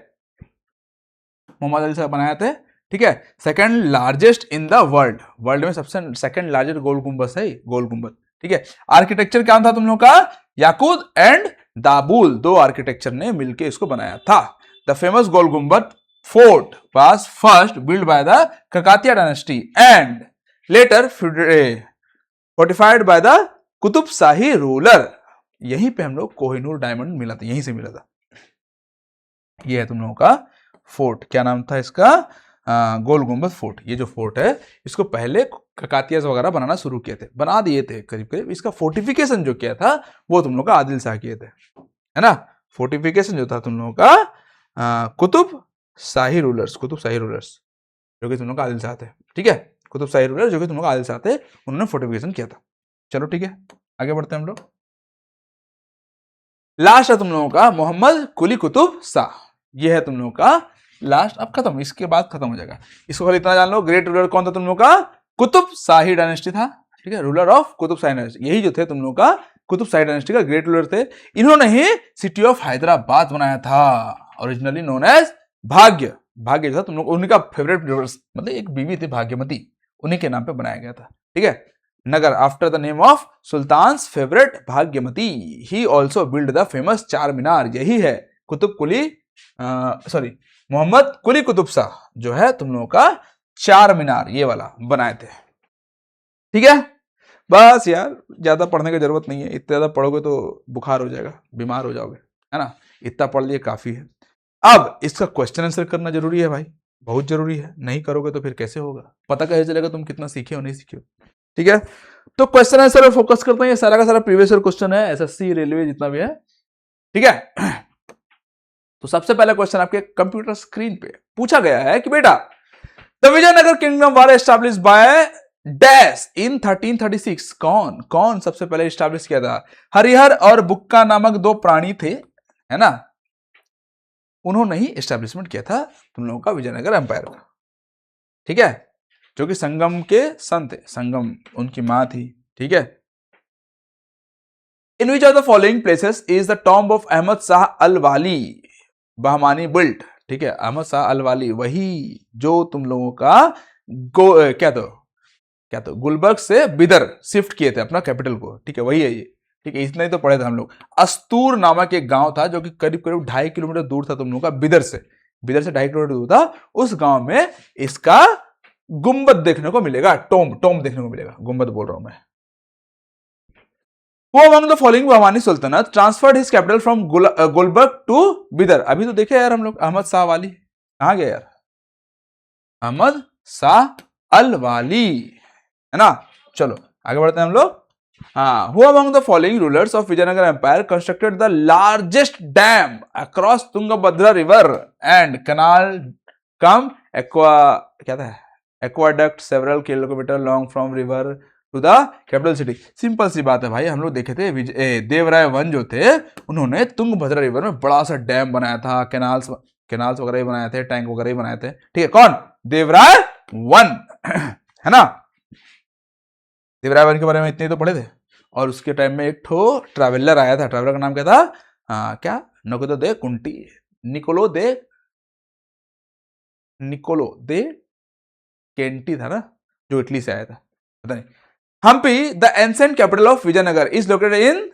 मोहम्मद आदिल शाह बनाए थे, ठीक है। Second largest in the world में सबसे सेकंड लार्जेस्ट गोल गुंबज है गोल गुंबज, ठीक है। आर्किटेक्चर क्या था तुम लोग का? याकूत एंड दाबुल, दो आर्किटेक्चर ने मिलकर इसको बनाया था। The famous Gol Gumbaz fort was first build by the Kakatiya dynasty and later fortified by the Qutub Shahi ruler. यहीं पे हम लोग कोहिनूर डायमंड मिला था, यहीं से मिला था। ये है तुम लोगों का फोर्ट, क्या नाम था इसका? गोल गुंबद फोर्ट। ये जो फोर्ट है इसको पहले ककातियाज वगैरह बनाना शुरू किए थे, बना दिए थे करीब करीब, इसका फोर्टिफिकेशन जो किया था वो तुम लोग का आदिल शाह किए थे, है ना। फोर्टिफिकेशन जो था तुम लोगों का कुतुब शाही रूलर्स जो कि तुम लोग का आदिल शाह थे, ठीक है। कुतुब शाही रूलर्स जो कि तुम लोग का आदिल शाह थे, उन्होंने फोर्टिफिकेशन किया था। चलो ठीक है, आगे बढ़ते हैं हम लोग। लास्ट है तुम लोगों का मोहम्मद कुली कुतुब शाह, ये है तुम लोगों का लास्ट। अब खत्म, इसके बाद खत्म हो जाएगा। इसको खाली इतना जान लो, ग्रेट रूलर कौन था तुम लोगों का? कुतुब शाही डायनेस्टी था, ठीक है, ruler of Qutub shahi dynasty. यही जो थे तुम लोगों का कुतुब शाही डायनेस्टी का ग्रेट रूलर थे। इन्होंने ही सिटी ऑफ हैदराबाद बनाया था, ओरिजिनली नोन एज भाग्य। भाग्य जो था तुम लोग उनका फेवरेट, मतलब एक बीवी थी भाग्यमती, उन्हीं के नाम पे बनाया गया था, ठीक है। Nagar after the name of sultan's favourite Bhagyamati. He also build the famous Char Minar. यही है कुतुब कुली मोहम्मद कुली कुतुब शाह जो है तुम लोगों का चार मीनार ये वाला बनाए थे, ठीक है। बस यार ज्यादा पढ़ने की जरूरत नहीं है, इतना ज्यादा पढ़ोगे तो बुखार हो जाएगा, बीमार हो जाओगे, है ना। इतना पढ़ लिए काफी है। अब इसका क्वेश्चन आंसर करना जरूरी है भाई, बहुत जरूरी है। नहीं करोगे तो फिर कैसे होगा, पता कैसे चलेगा तुम कितना सीखे हो नहीं सीखे हो, ठीक है। तो क्वेश्चन आंसर पर फोकस करते हैं। ये सारा का सारा प्रीवियस ईयर क्वेश्चन है, एसएससी रेलवे जितना भी है, ठीक है। तो सबसे पहला क्वेश्चन आपके कंप्यूटर स्क्रीन पे पूछा गया है कि बेटा the Vijayanagara kingdom was establish by dash in 1336। कौन सबसे पहले एस्टैब्लिश किया था? हरिहर और बुक्का नामक दो प्राणी थे, है ना, उन्होंने ही एस्टैब्लिशमेंट किया था तुम लोगों का विजयनगर एम्पायर का, ठीक है। जो कि संगम के संत, संगम उनकी मां थी, ठीक है। In which of the following places is the tomb of Ahmad Shah Al Wali Bahmani built, ठीक है। अहमद शाह अल वाली वही जो तुम लोगों का क्या तो गुलबर्ग से बिदर शिफ्ट किए थे अपना कैपिटल को, ठीक है, वही है ये, ठीक है। इतना ही तो पढ़े थे हम लोग। अस्तूर नामक एक गांव था जो कि करीब करीब 2.5 किलोमीटर दूर था तुम लोगों का बिदर से 2.5 किलोमीटर दूर था। उस गांव में इसका गुंबद देखने को मिलेगा, टोम देखने को मिलेगा, गुंबद बोल रहा हूं मैं। Who among the following Bahmani sultanate transferred his capital from Gulbarga to Bidar? अभी तो देखे यार हम लोग, अहमद शाह वाली कहां गया यार? अहमद शाह अल वाली, है ना। चलो आगे बढ़ते हैं हम लोग। हाँ, Who among the following rulers of Vijayanagar Empire constructed the largest dam across Tungabhadra river and canal cum क्या था aqueduct several kilometre long from river to the capital city. Simple सी बात है भाई, हम लोग देखे थे देवराय वन जो थे उन्होंने तुंगभद्रा रिवर में बड़ा सा डैम बनाया था, कैनाल्स वगैरह ही बनाए थे, टैंक वगैरह ही बनाए थे। ठीक है, कौन? देवराय वन है ना। देवराय वन के बारे में इतने तो पढ़े थे। और उसके टाइम में एक ठो ट्रैवलर आया था, ट्रैवलर का नाम क्या था? क्या नकोदो दे कुंटी, निकोलो दे केंटी था ना, जो इटली से आया था, पता नहीं। Hampi the ancient capital of Vijayanagara is located in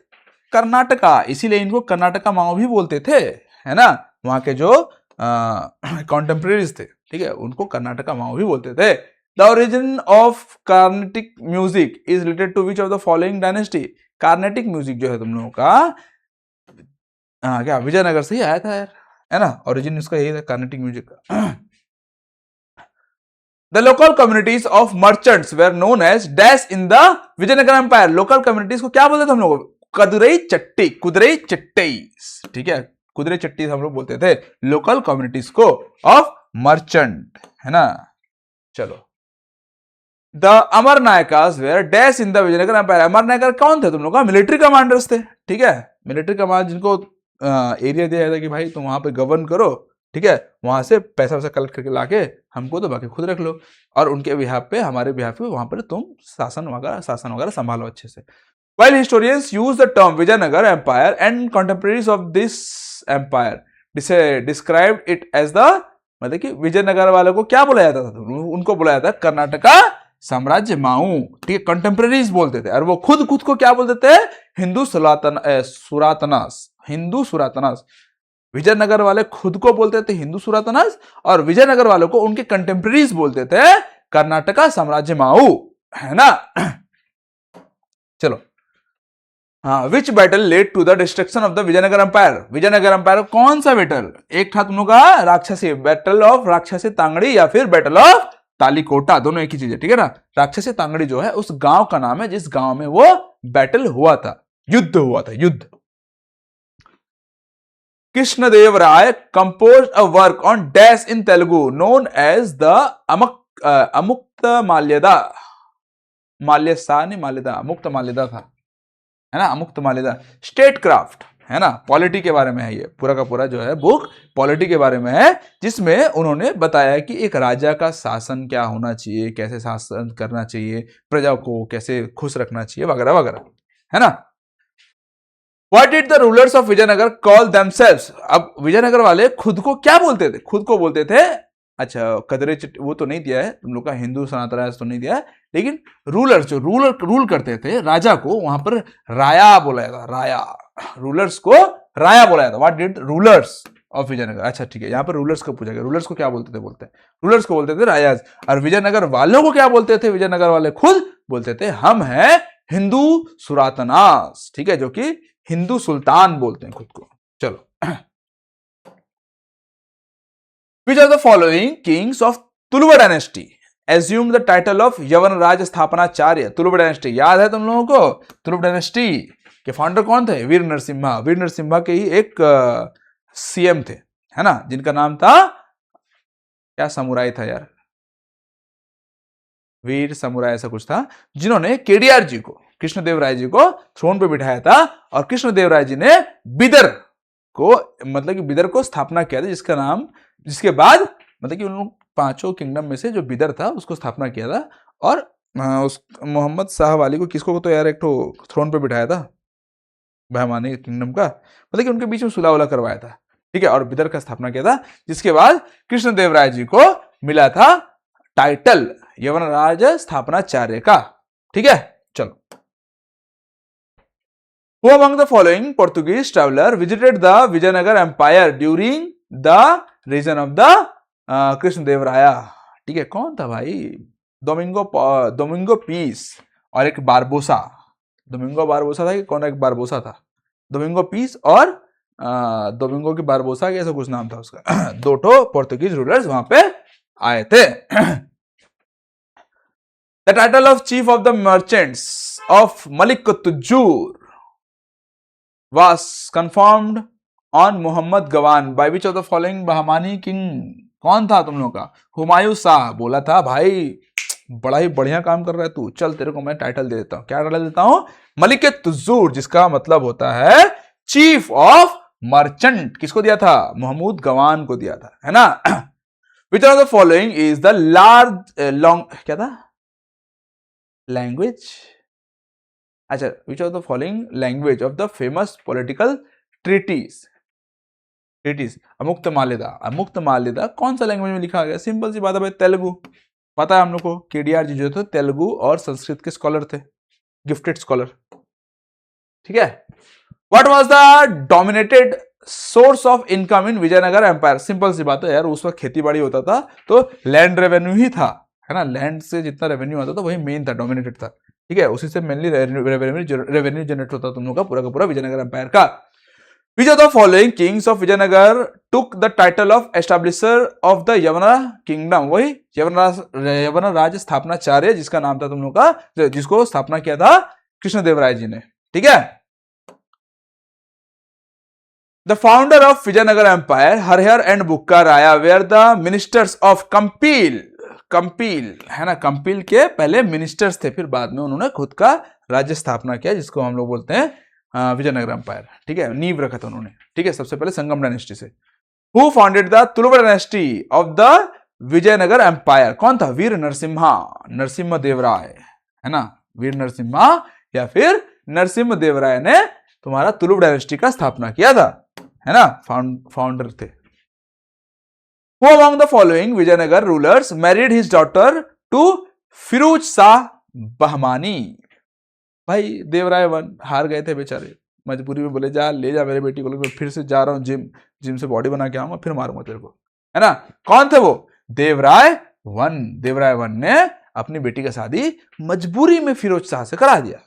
Karnataka, इसीलिए इनको कर्नाटका माओ भी बोलते थे, है ना। वहां के जो कॉन्टेम्परेरीज थे, ठीक है, उनको कर्नाटका माओ भी बोलते थे। The origin of Carnatic music is related to which of the following dynasty. Carnatic music जो है तुम लोगों का क्या विजयनगर से ही आया था यार, है ना। ओरिजिन इसका यही था, कार्नेटिक म्यूजिक का। The local communities of merchants were known as dash in the Vijayanagara empire. Local communities को क्या बोलते थे हम लोग? कुदरई चट्टी, ठीक है, कुदरई चट्टी हम लोग बोलते थे लोकल कम्युनिटीज को ऑफ मर्चेंट, है ना। चलो, the Amar Nayakas were dash in the Vijayanagar empire. Amar Nayakar कौन थे तुम लोग का? मिलिट्री कमांडर्स थे, ठीक है, मिलिट्री कमांडर जिनको एरिया दिया जाता कि भाई तुम वहां पे गवर्न करो, ठीक है, वहां से पैसा वैसा कलेक्ट करके लाके हमको तो बाकी खुद रख लो, और उनके बिहाफ पे, हमारे बिहाफ पे वहां पर तुम शासन वगैरह संभालो अच्छे से। While historians use the term Vijayanagar Empire and contemporaries of this empire described it as the, मतलब कि विजयनगर वालों को क्या बोला जाता था? उनको बोला जाता कर्नाटका साम्राज्य माऊ, ठीक है, कंटेम्परेरीज बोलते थे। और वो खुद को क्या बोलते थे? हिंदू सुरातनास। विजयनगर वाले खुद को बोलते थे हिंदू सुरातनास, और विजयनगर वालों को उनके कंटेम्परेरीज बोलते थे कर्नाटका साम्राज्य माऊ, है ना। चलो, हाँ, which battle led to the destruction of the Vijayanagar empire. Vijayanagara empire कौन सा बैटल? एक था तुम लोग का राक्षसी, बैटल ऑफ राक्षसी तांगड़ी या फिर बैटल ऑफ तालीकोटा, दोनों एक ही चीज है, ठीक है ना। राक्षसी तांगड़ी जो है उस गांव का नाम है जिस गांव में वो बैटल हुआ था, युद्ध। Krishnadevaraya composed a work on dash in Telugu known as the Amukta Malyada. Amukta Malyada था, है ना, अमुक्त माल्यदा। स्टेट क्राफ्ट, है ना, पॉलिटी के बारे में है ये पूरा का पूरा जो है बुक, पॉलिटी के बारे में है, जिसमें उन्होंने बताया कि एक राजा का शासन क्या होना चाहिए, कैसे शासन करना चाहिए, प्रजा को कैसे खुश रखना चाहिए, वगैरह वगैरह, है ना। What did the rulers of Vijayanagar call themselves? अब विजयनगर वाले खुद को क्या बोलते थे? खुद को बोलते थे, अच्छा कदरे वो तो नहीं दिया है तुम लोग का, हिंदू सनातन तो नहीं दिया है, लेकिन रूलर्स जो रूल करते थे राजा को, वहां पर राया बोला जाता, राया, रूलर्स को राया बोला जाता। What did rulers of Vijayanagara, अच्छा ठीक है, यहाँ पर रूलर्स को पूछा गया, रूलर्स को क्या बोलते थे? रूलर्स को बोलते थे रायाज। और विजयनगर वालों को क्या बोलते थे? विजयनगर वाले खुद बोलते थे हम हैं हिंदू सुरातनास, ठीक है, जो कि हिंदू सुल्तान बोलते हैं खुद को। चलो, which of the following kings of Tuluva dynasty assumed the title of Yavanaraja Sthapanacharya? Tuluva dynasty याद है तुम लोगों को? तुलुवा डायनेस्टी के फाउंडर कौन थे? वीर नरसिम्हा के ही एक सीएम थे, है ना, जिनका नाम था क्या, समुराई था यार, वीर समुराई ऐसा कुछ था, जिन्होंने केडीआर जी को, कृष्णदेवराय जी को थ्रोन पे बिठाया था, और कृष्णदेवराय जी ने बिदर को, मतलब कि बिदर को स्थापना किया था, जिसके बाद मतलब कि उन पांचों किंगडम में से जो बिदर था उसको स्थापना किया था। और उस मोहम्मद शाह वाली को, किसको तो यार एक तो थ्रोन पे बिठाया था बहमानी किंगडम का, मतलब कि उनके बीच में सुलह उलह करवाया था, ठीक है, और बिदर का स्थापना किया था, जिसके बाद कृष्णदेवराय जी को मिला था टाइटल यवनराज स्थापनाचार्य का, ठीक है। चलो, Who among the following Portuguese traveler visited the Vijayanagar Empire during the reign of the Krishnadevaraya? ठीक है, कौन था भाई? डोमिंगो पीस और एक बारबोसा। डोमिंगो बारबोसा था कि कौन एक बारबोसा था? डोमिंगो पीस और डोमिंगो की बारबोसा ऐसा कुछ नाम था उसका। दो ठो पोर्तुगीज रूलर्स वहां पे आए थे। The title of chief of the merchants of Maliktujur was confirmed on Muhammad Gawan by which of the following Bahmani king? कौन था तुम लोगों का? हुमायूं शाह। बोला था भाई बड़ा ही बढ़िया काम कर रहा है तू, चल तेरे को मैं टाइटल दे देता हूं। क्या टाइटल देता हूं? मलिक तुज्जूर, जिसका मतलब होता है चीफ ऑफ मर्चेंट। किसको दिया था? महमूद गवान को दिया था, है ना। Which of the following is the large long, क्या था? लैंग्वेज, अच्छा, which of the following language of the famous political treatise. Amukta Malyada. Amukta Malyada कौन सा लैंग्वेज में लिखा गया? सिंपल सी बात है भाई, तेलुगु। पता है हम लोग को, केडीआर जी जो थे तेलुगु और संस्कृत के स्कॉलर थे, गिफ्टेड स्कॉलर, ठीक है। What was the dominated source of income in Vijayanagara empire? Simple सी बात है यार, उस वक्त खेती बाड़ी होता था तो लैंड रेवेन्यू ही था, है ना। लैंड से जितना रेवेन्यू आता था वही मेन था, डोमिनेटेड था, ठीक है। उसी से मेनली रेवेन्यू जनरेट होता तुम लोग का पूरा विजयनगर एम्पायर का। Which of the following kings of Vijayanagar took the title of establisher of the Yavana kingdom? वही यवना राज स्थापनाचार्य, जिसका नाम था तुम लोग का, जिसको स्थापना किया था कृष्णदेवराय जी ने, ठीक है। The founder of Vijayanagar Empire, Harihar and Bukka Raya were the ministers of कंपील है ना। कंपील के पहले मिनिस्टर्स थे, फिर बाद में उन्होंने खुद का राज्य स्थापना किया, जिसको हम लोग बोलते हैं विजयनगर एम्पायर, ठीक है। नींव रखा था उन्होंने, ठीक है, सबसे पहले संगम डायनेस्टी से। Who founded the Tuluva dynasty of the Vijayanagar empire? कौन था? वीर नरसिम्हा देवराय, है ना। वीर नरसिम्हा या फिर नरसिम्हा देवराय ने तुम्हारा तुलुव डायनेस्टी का स्थापना किया था, है ना, फाउंडर थे। Who among the following Vijayanagara rulers married his daughter to Firoz Shah Bahmani? भाई देवराय वन हार गए थे बेचारे, मजबूरी में बोले जा ले जा मेरे बेटी को, मैं फिर से जा रहा हूं जिम से बॉडी बना के आऊंगा, फिर मारूंगा तेरे को, है ना। कौन थे वो? देवराय वन ने अपनी बेटी का शादी मजबूरी में फिरोज शाह से करा दिया।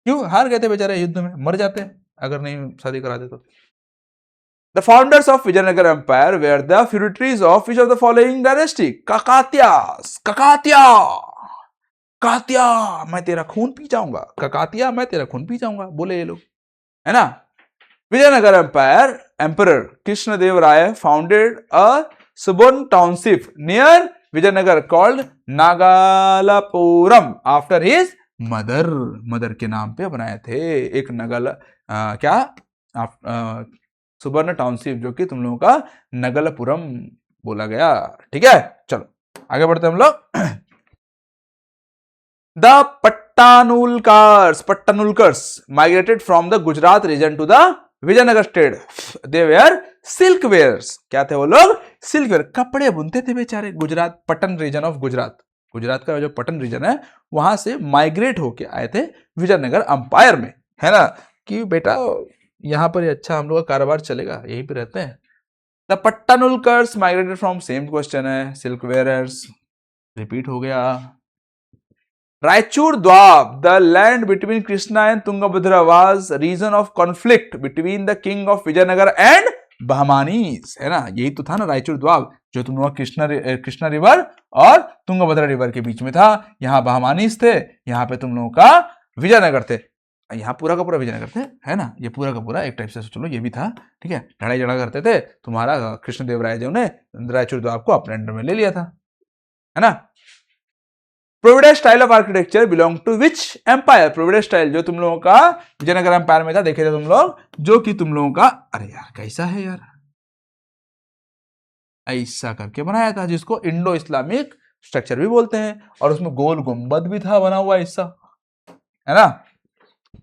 क्यों? हार गए थे बेचारे युद्ध में, मर जाते अगर नहीं शादी करा दे तो। The founders of Vijayanagar Empire were the feudatories of which of the following dynasty? Katya, मैं तेरा खून पी जाऊंगा, ककातिया मैं तेरा खून पी जाऊंगा, बोले ये लोग, है ना। Vijayanagara emperor Krishnadevaraya founded a suburban township near Vijayanagara called Nagalapuram after his mother के नाम पे बनाए थे। एक सुबर्ण टाउनशिप, जो कि तुम लोगों का नगलपुरम बोला गया, ठीक है। चलो आगे बढ़ते हम लोग। The Pattanulkars migrated from the Gujarat region to the Vijayanagara state. They were silk weavers. क्या थे वो लोग? सिल्क वेयर, कपड़े बुनते थे बेचारे। गुजरात, पटन रीजन ऑफ गुजरात का जो पटन रीजन है वहां से माइग्रेट होके आए थे विजयनगर अंपायर में, है ना, कि बेटा यहां पर अच्छा हम लोग का कारोबार चलेगा, यहीं पे रहते हैं। The Pattanulkars migrated from, same question है, सिल्क वेयरर्स रिपीट हो गया। Raichur Doab, the land between Krishna and Tungabhadra was region of conflict between the king of Vijayanagara and Bahmanis, है ना। यही तो था ना रायचूर द्वाब, जो तुम लोग कृष्णा रिवर और तुंगभद्रा रिवर के बीच में था। यहाँ बहमानीज थे, यहाँ पे तुम लोगों का विजयनगर थे। यहाँ पूरा का पूरा विजयनगर थे, है ना। ये पूरा का पूरा एक टाइप से चलो ये भी था, ठीक है। लड़ाई झगड़ा करते थे, तुम्हारा कृष्णदेवराय जी ने रायचूर द्वाब को अपने अंडर में ले लिया था, है ना। Providence style of architecture belong to which empire? Providence style जो तुम लोगों का विजयनगर एम्पायर में था, देखे थे तुम लोग, जो कि तुम लोगों का, अरे यार कैसा है यार, ऐसा करके बनाया था, जिसको इंडो इस्लामिक स्ट्रक्चर भी बोलते हैं, और उसमें गोल गुंबद भी था बना हुआ हिस्सा, है ना।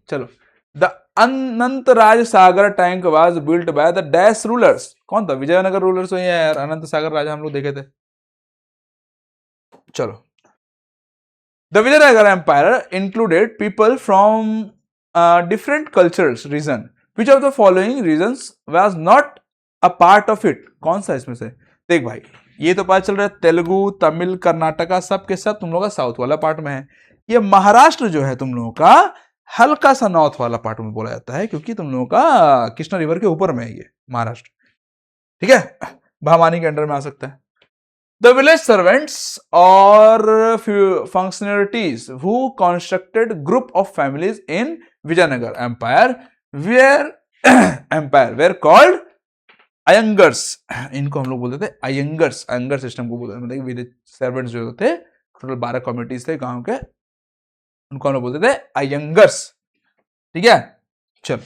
चलो, the Anant Raj Sagar tank was built by the dash rulers. कौन था? विजयनगर रूलर्स हो यार, अनंत सागर राजा हम लोग देखे थे। चलो, the Vijayanagar empire included people from different cultures region. Which of the following regions was not a part of it? कौन सा इसमें से? देख भाई, ये तो पता चल रहा है तेलुगु, तमिल, कर्नाटका सब के सब तुम लोग का साउथ वाला पार्ट में है। ये महाराष्ट्र जो है तुम लोगों का हल्का सा नॉर्थ वाला पार्ट में बोला जाता है, क्योंकि तुम लोगों का कृष्णा रिवर के ऊपर में है ये महाराष्ट्र, ठीक है। भामानी के अंडर में आ सकता है। द विलेज सर्वेंट्स और functionalities who constructed group of families in Vijayanagara empire were called Ayangars, इनको हम लोग बोलते थे अयंगर्स, अयंगर सिस्टम को बोलते थे, मतलब विलेज सर्वेंट्स जो थे, टोटल 12 कम्युनिटीज थे गांव के, उनको हम लोग बोलते थे अयंगर्स। ठीक है, चल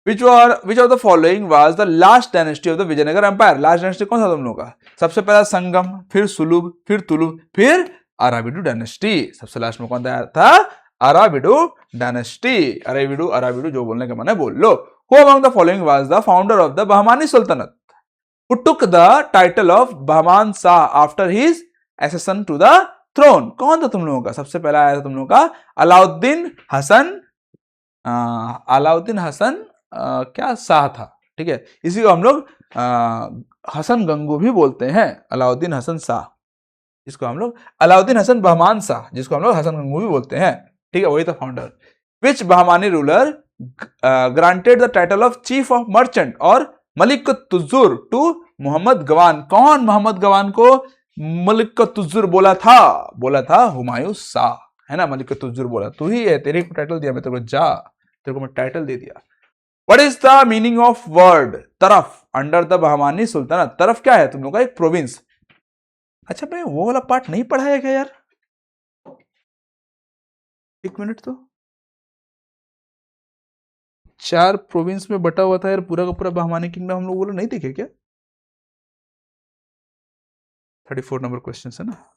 which of the following was the last dynasty of the Vijayanagar empire? Last dynasty कौन सा तुम लोगों का? सबसे पहला संगम, फिर सुलुभ, फिर तुलुभ, फिर अराविडु डायनेस्टी। सबसे लास्ट में कौन था? अराविडु डायनेस्टी। अराविडु जो बोलने का मन है बोल लो। Who among the following was the founder of the Bahmani Sultanate? Who took the title of Bahman Shah after his accession to the throne? कौन था तुम लोगों का? सबसे पहला आया था तुम लोगों का अलाउद्दीन हसन क्या शाह था। ठीक है, इसी को हम लोग हसन गंगू भी बोलते हैं, अलाउद्दीन हसन शाह, जिसको हम लोग अलाउद्दीन हसन बहमान शाह, जिसको हम लोग हसन गंगू भी बोलते हैं। ठीक है, वही था founder. Which Bahmani ruler granted the title of chief of merchant और मलिक तुजुर टू मोहम्मद गवान? कौन मोहम्मद गवान को मलिक तुजुर बोला था? हुमायूं शाह, है ना। मलिक तुजुर बोला तू ही है, तेरे को टाइटल दिया, मैं तेरे को जा, तेरे को मैं टाइटल दे दिया। What is the meaning of word तरफ under the बहमानी सुल्तानत? तरफ क्या है तुम लोग का? एक प्रोविंस। अच्छा भाई, वो वाला पार्ट नहीं पढ़ा है क्या यार? एक मिनट, तो 4 प्रोविंस में बटा हुआ था यार, पूरा का पूरा बहमानी किंगडम, हम लोग बोला नहीं देखे क्या? 34 नंबर क्वेश्चन है ना।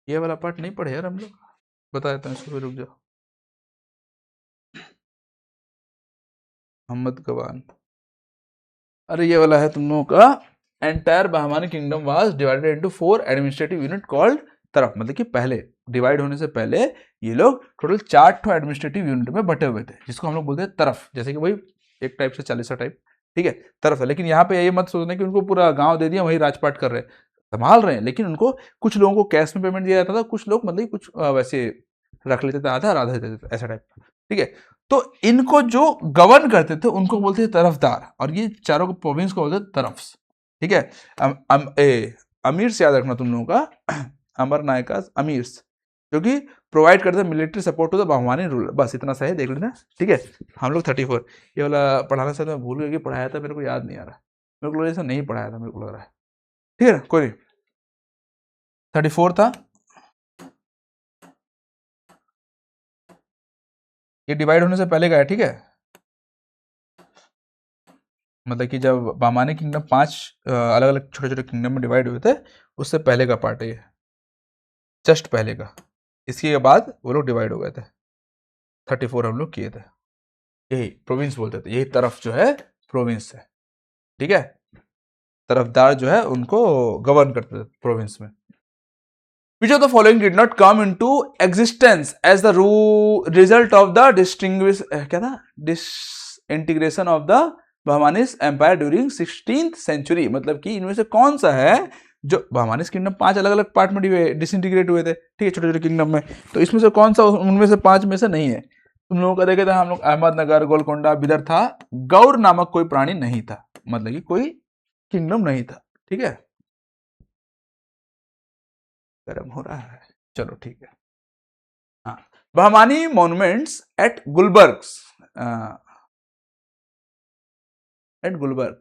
ये वाला पार्ट नहीं पढ़े यार हम लोग। बता देता हूँ इसको, रुक जाओ। मोहम्मद गवान, अरे ये वाला है तुम लोगों का। Entire Bahmani kingdom was divided into 4 administrative unit called तरफ। मतलब कि पहले डिवाइड होने से पहले ये लोग टोटल 4 एडमिनिस्ट्रेटिव यूनिट में बटे हुए थे, जिसको हम लोग बोलते हैं तरफ। जैसे कि वही एक टाइप से 40 टाइप, ठीक है, तरफ है। लेकिन यहाँ पे ये मत सोचना कि उनको पूरा गांव दे दिया, वही राजपाट कर रहे हैं, संभाल रहे हैं। लेकिन उनको कुछ लोगों को कैश में पेमेंट दिया जाता था, कुछ लोग मतलब कुछ वैसे रख लेते थे, आधा आधा देते थे, ऐसा टाइप। ठीक है, तो इनको जो गवर्न करते थे उनको बोलते थे तरफदार, और ये चारों प्रोविंस को बोलते थे तरफ्स। ठीक है, अमीर्स याद रखना तुम लोगों का, अमर नायकास अमीर्स, जो कि प्रोवाइड करते हैं military support to the Bahmani ruler. बस इतना सा है, देख लेना। ठीक है, हम लोग 34 ये वाला पढ़ाना सर मैं भूल गया कि पढ़ाया था, मेरे को याद नहीं आ रहा, मेरे को जैसा नहीं पढ़ाया था, मेरे को लग रहा है। ठीक है ना, कोई नहीं, 34 था। ये डिवाइड होने से पहले का है। ठीक है, मतलब कि जब बहमानी किंगडम 5 अलग अलग छोटे छोटे किंगडम में डिवाइड हुए थे, उससे पहले का पार्ट है ये, जस्ट पहले का। इसके बाद वो लोग डिवाइड हो गए थे। 34 हम लोग किए थे, यही प्रोविंस बोलते थे, यही तरफ जो है प्रोविंस है। ठीक है, तरफदार जो है उनको गवर्न करते थे प्रोविंस में। Which of the following did not come into existence as the result of the disintegration of the Bahmanis empire during 16th century? मतलब कि इनमें से कौन सा है जो बहमानिस किंगडम 5 अलग अलग पार्ट में डिसइंटीग्रेट हुए थे, ठीक है, छोटे छोटे किंगडम में, तो इसमें से कौन सा उनमें से 5 में से नहीं है? तुम लोगों का देखे थे हम लोग, अहमदनगर, गोलकोंडा, बिदर था, गौर नामक कोई प्राणी नहीं था, मतलब कि कोई किंगडम नहीं था। ठीक है, गर्म हो रहा है, चलो ठीक है। हाँ, Bahmani monuments at Gulbarga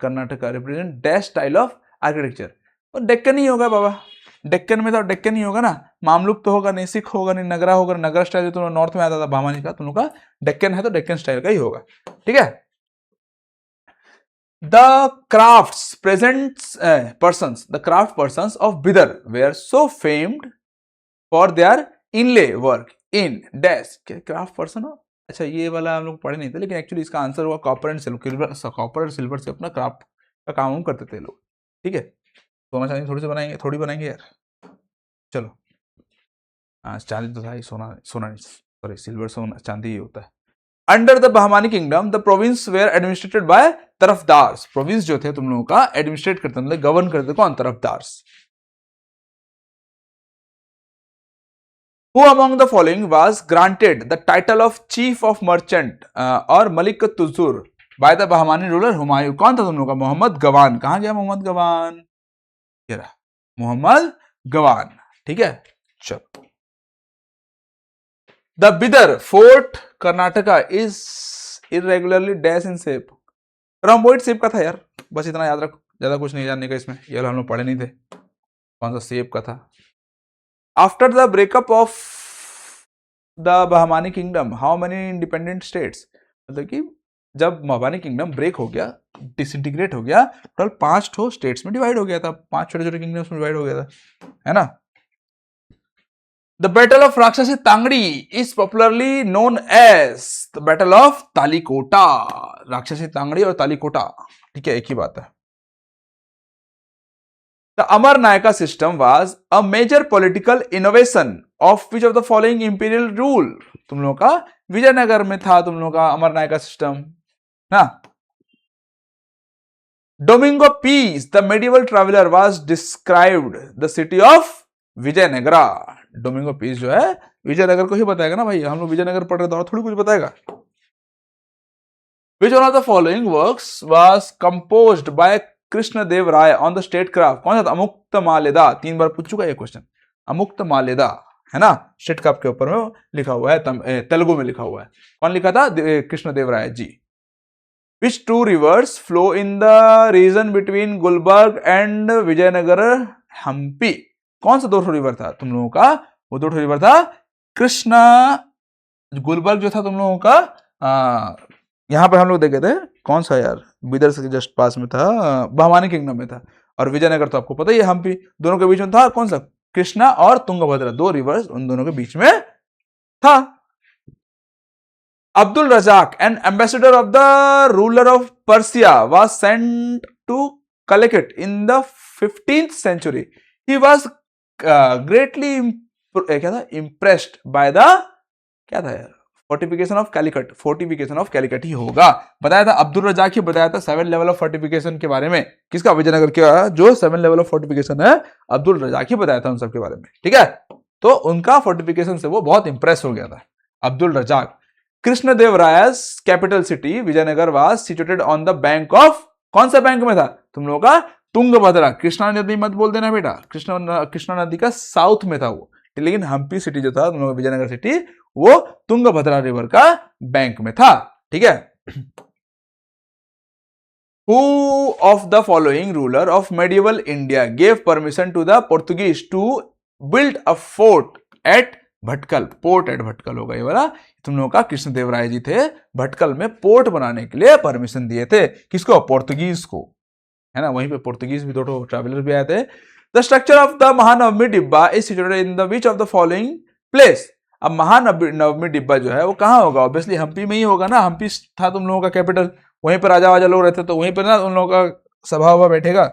Karnataka represent dash style of architecture. और डेक्कन ही होगा बाबा, डेक्कन में तो डेक्कन ही होगा ना, मामलुक तो होगा नहीं, सिख होगा नहीं, नगरा होगा, नगरा स्टाइल तो नॉर्थ में आता था बहमानी का, तुम लोग का डेक्कन है तो डेक्कन स्टाइल का ही होगा। ठीक है, the craft persons of Bidar were so famed for their inlay work in dash. Craft person हो, अच्छा ये वाला हम लोग पढ़े नहीं थे, लेकिन एक्चुअली इसका आंसर हुआ कॉपर एंड सिल्वर। कॉपर और सिल्वर से अपना क्राफ्ट का काम करते थे लोग। ठीक है, सोना चांदी थोड़ी से बनाएंगे, थोड़ी बनाएंगे यार, चलो। हाँ, चांदी तो था ही, सोना सोना नहीं, सॉरी, सिल्वर सोना चांदी ही होता है। Under the Bahmani kingdom the province were administered by Tarafdars. Province जो थे तुम लोगों का एडमिनिस्ट्रेट करते, मतलब गवर्न करते कौन? तरफदार्स। Who among the following was granted the title of chief of merchant or Malik Tuzur by the Bahmani ruler Humayun. कौन था तुम लोग का? मोहम्मद गवान। कहां गया मोहम्मद गवान? ये रहा मोहम्मद गवान। ठीक है, चलो। The Bidar fort Karnataka is irregularly dash in shape. Rhomboid shape का था यार, बस इतना याद रखो, ज्यादा कुछ नहीं जानने का इसमें, ये हम लोग पढ़े नहीं थे कौन सा शेप का था। After the breakup of the Bahmani kingdom how many independent states, मतलब कि जब बहमानी किंगडम ब्रेक हो गया, डिसइंटीग्रेट हो गया, टोटल 5 ठो स्टेट्स में डिवाइड हो गया था, 5 छोटे छोटे किंगडम्स में डिवाइड हो गया था, है ना। The battle of Rakshasi Tangadi is popularly known as the battle of Talikota. Rakshasi Tangadi और तालीकोटा, ठीक है, एक ही बात है। The Amara Nayaka system was a major political innovation of which of the following imperial rule. तुम लोगों का विजयनगर में था तुम लोगों का अमर नायका सिस्टम ना। Domingo Paes the medieval traveller was described the city of Vijayanagara. Domingo Paes जो है विजयनगर को ही बताएगा ना भाई, हम लोग विजयनगर पढ़ रहे तो और थोड़ी कुछ बताएगा। Which one of the following works was composed by Krishnadeva Raya on the statecraft. कौन सा? अमुक्त मालेदा। 3 बार पूछ चुका है ये क्वेश्चन, अमुक्त मालेदा, है ना, स्टेट क्राफ्ट के ऊपर में लिखा हुआ है, तेलुगु में लिखा हुआ है। कौन लिखा था? Krishnadeva Raya ji. Which 2 rivers flow in the region between Gulbarga and Vijayanagar Hampi. कौन सा 2 रिवर था तुम लोगों का? वो 2 रिवर था कृष्णा, गुलबर्ग जो था तुम लोगों का यहां पर हम लोग देखे थे, कौन सा यार, बिदर से जस्ट पास में था, बहमानी किंगडम में था। और विजयनगर तो आपको पता ही है हम्पी, दोनों के बीच में था कौन सा? कृष्णा और तुंगभद्रा, 2 रिवर्स उन दोनों के बीच में था। Abdul Razak, an ambassador of the ruler of Persia, was sent to Calicut in the 15th century. He was greatly क्या था? Impressed by the क्या था यार? Fortification of Calicut. Fortification of Calicut ही होगा। बताया था अब्दुल रजाक ही बताया था 7 लेवल ऑफ फोर्टिफिकेशन के बारे में। किसका? विजयनगर का जो 7 लेवल ऑफ फोर्टिफिकेशन है, अब्दुल रजाक ही बताया था उन सब के बारे में, ठीक है। तो उनका फोर्टिफिकेशन से वो बहुत इंप्रेस हो गया था Abdul Razzaq. Krishnadevaraya's capital city Vijayanagara was situated on the bank of, कौन सा बैंक में था तुम लोगों का? तुंगभद्रा। कृष्णा नदी मत बोल देना बेटा, कृष्णा नदी का साउथ में था वो, लेकिन हम्पी सिटी जो था तुम लोगों का विजयनगर सिटी, वो तुंगभद्रा रिवर का बैंक में था, ठीक है। Who of the following ruler of medieval India gave permission to the Portuguese to build a fort at Bhatkal? Port at Bhatkal होगा ये वाला। तुम लोगों का कृष्णदेवराय जी थे, भटकल में पोर्ट बनाने के लिए परमिशन दिए थे। किसको? पोर्तुगीज को, है ना। वहीं पे पोर्तुगीज भी 2 ट्रैवलर भी आए थे। The structure of the Mahanavami Dibba is situated in the which of the following place. अब महानवमी डिब्बा जो है वो कहाँ होगा? ऑब्वियसली हम्पी में ही होगा ना, हम्पी था तुम लोगों का कैपिटल, वहीं पर राजा वाजा लोग रहते, तो वहीं पर ना उन लोगों का सभा वभा बैठेगा।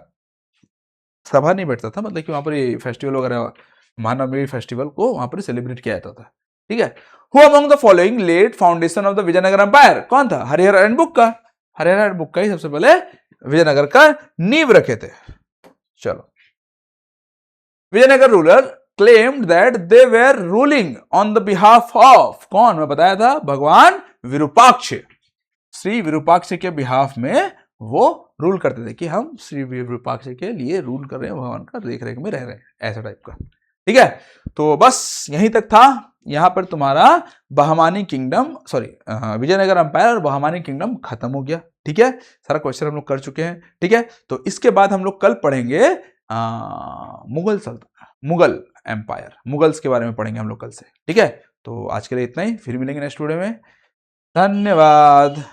सभा नहीं बैठता था, मतलब कि वहां पर ये फेस्टिवल वगैरह, महानवमी फेस्टिवल को वहां पर सेलिब्रेट किया जाता था, ठीक है। Who among the following laid foundation of the Vijayanagar empire? कौन था? हरिहर एंड बुक्का। हरिहर एंड बुक्का ही सबसे पहले विजयनगर का नींव रखे थे। चलो, Vijayanagara ruler claimed that they were ruling on the behalf of, कौन? मैं बताया था, भगवान विरूपाक्ष। श्री विरूपाक्ष के बिहाफ में वो रूल करते थे कि हम श्री विरूपाक्ष के लिए रूल कर रहे हैं, भगवान का देख रेख में रह रहे हैं, ऐसा टाइप का, ठीक है। तो बस यहीं तक था। यहां पर तुम्हारा Bahmani kingdom, sorry Vijayanagar empire और बहमानी किंगडम खत्म हो गया, ठीक है। सारा क्वेश्चन हम लोग कर चुके हैं, ठीक है। तो इसके बाद हम लोग कल पढ़ेंगे मुगल सल्तनत, मुगल एम्पायर, मुगल्स के बारे में पढ़ेंगे हम लोग कल से, ठीक है। तो आज के लिए इतना ही, फिर मिलेंगे नेक्स्ट वीडियो में। धन्यवाद।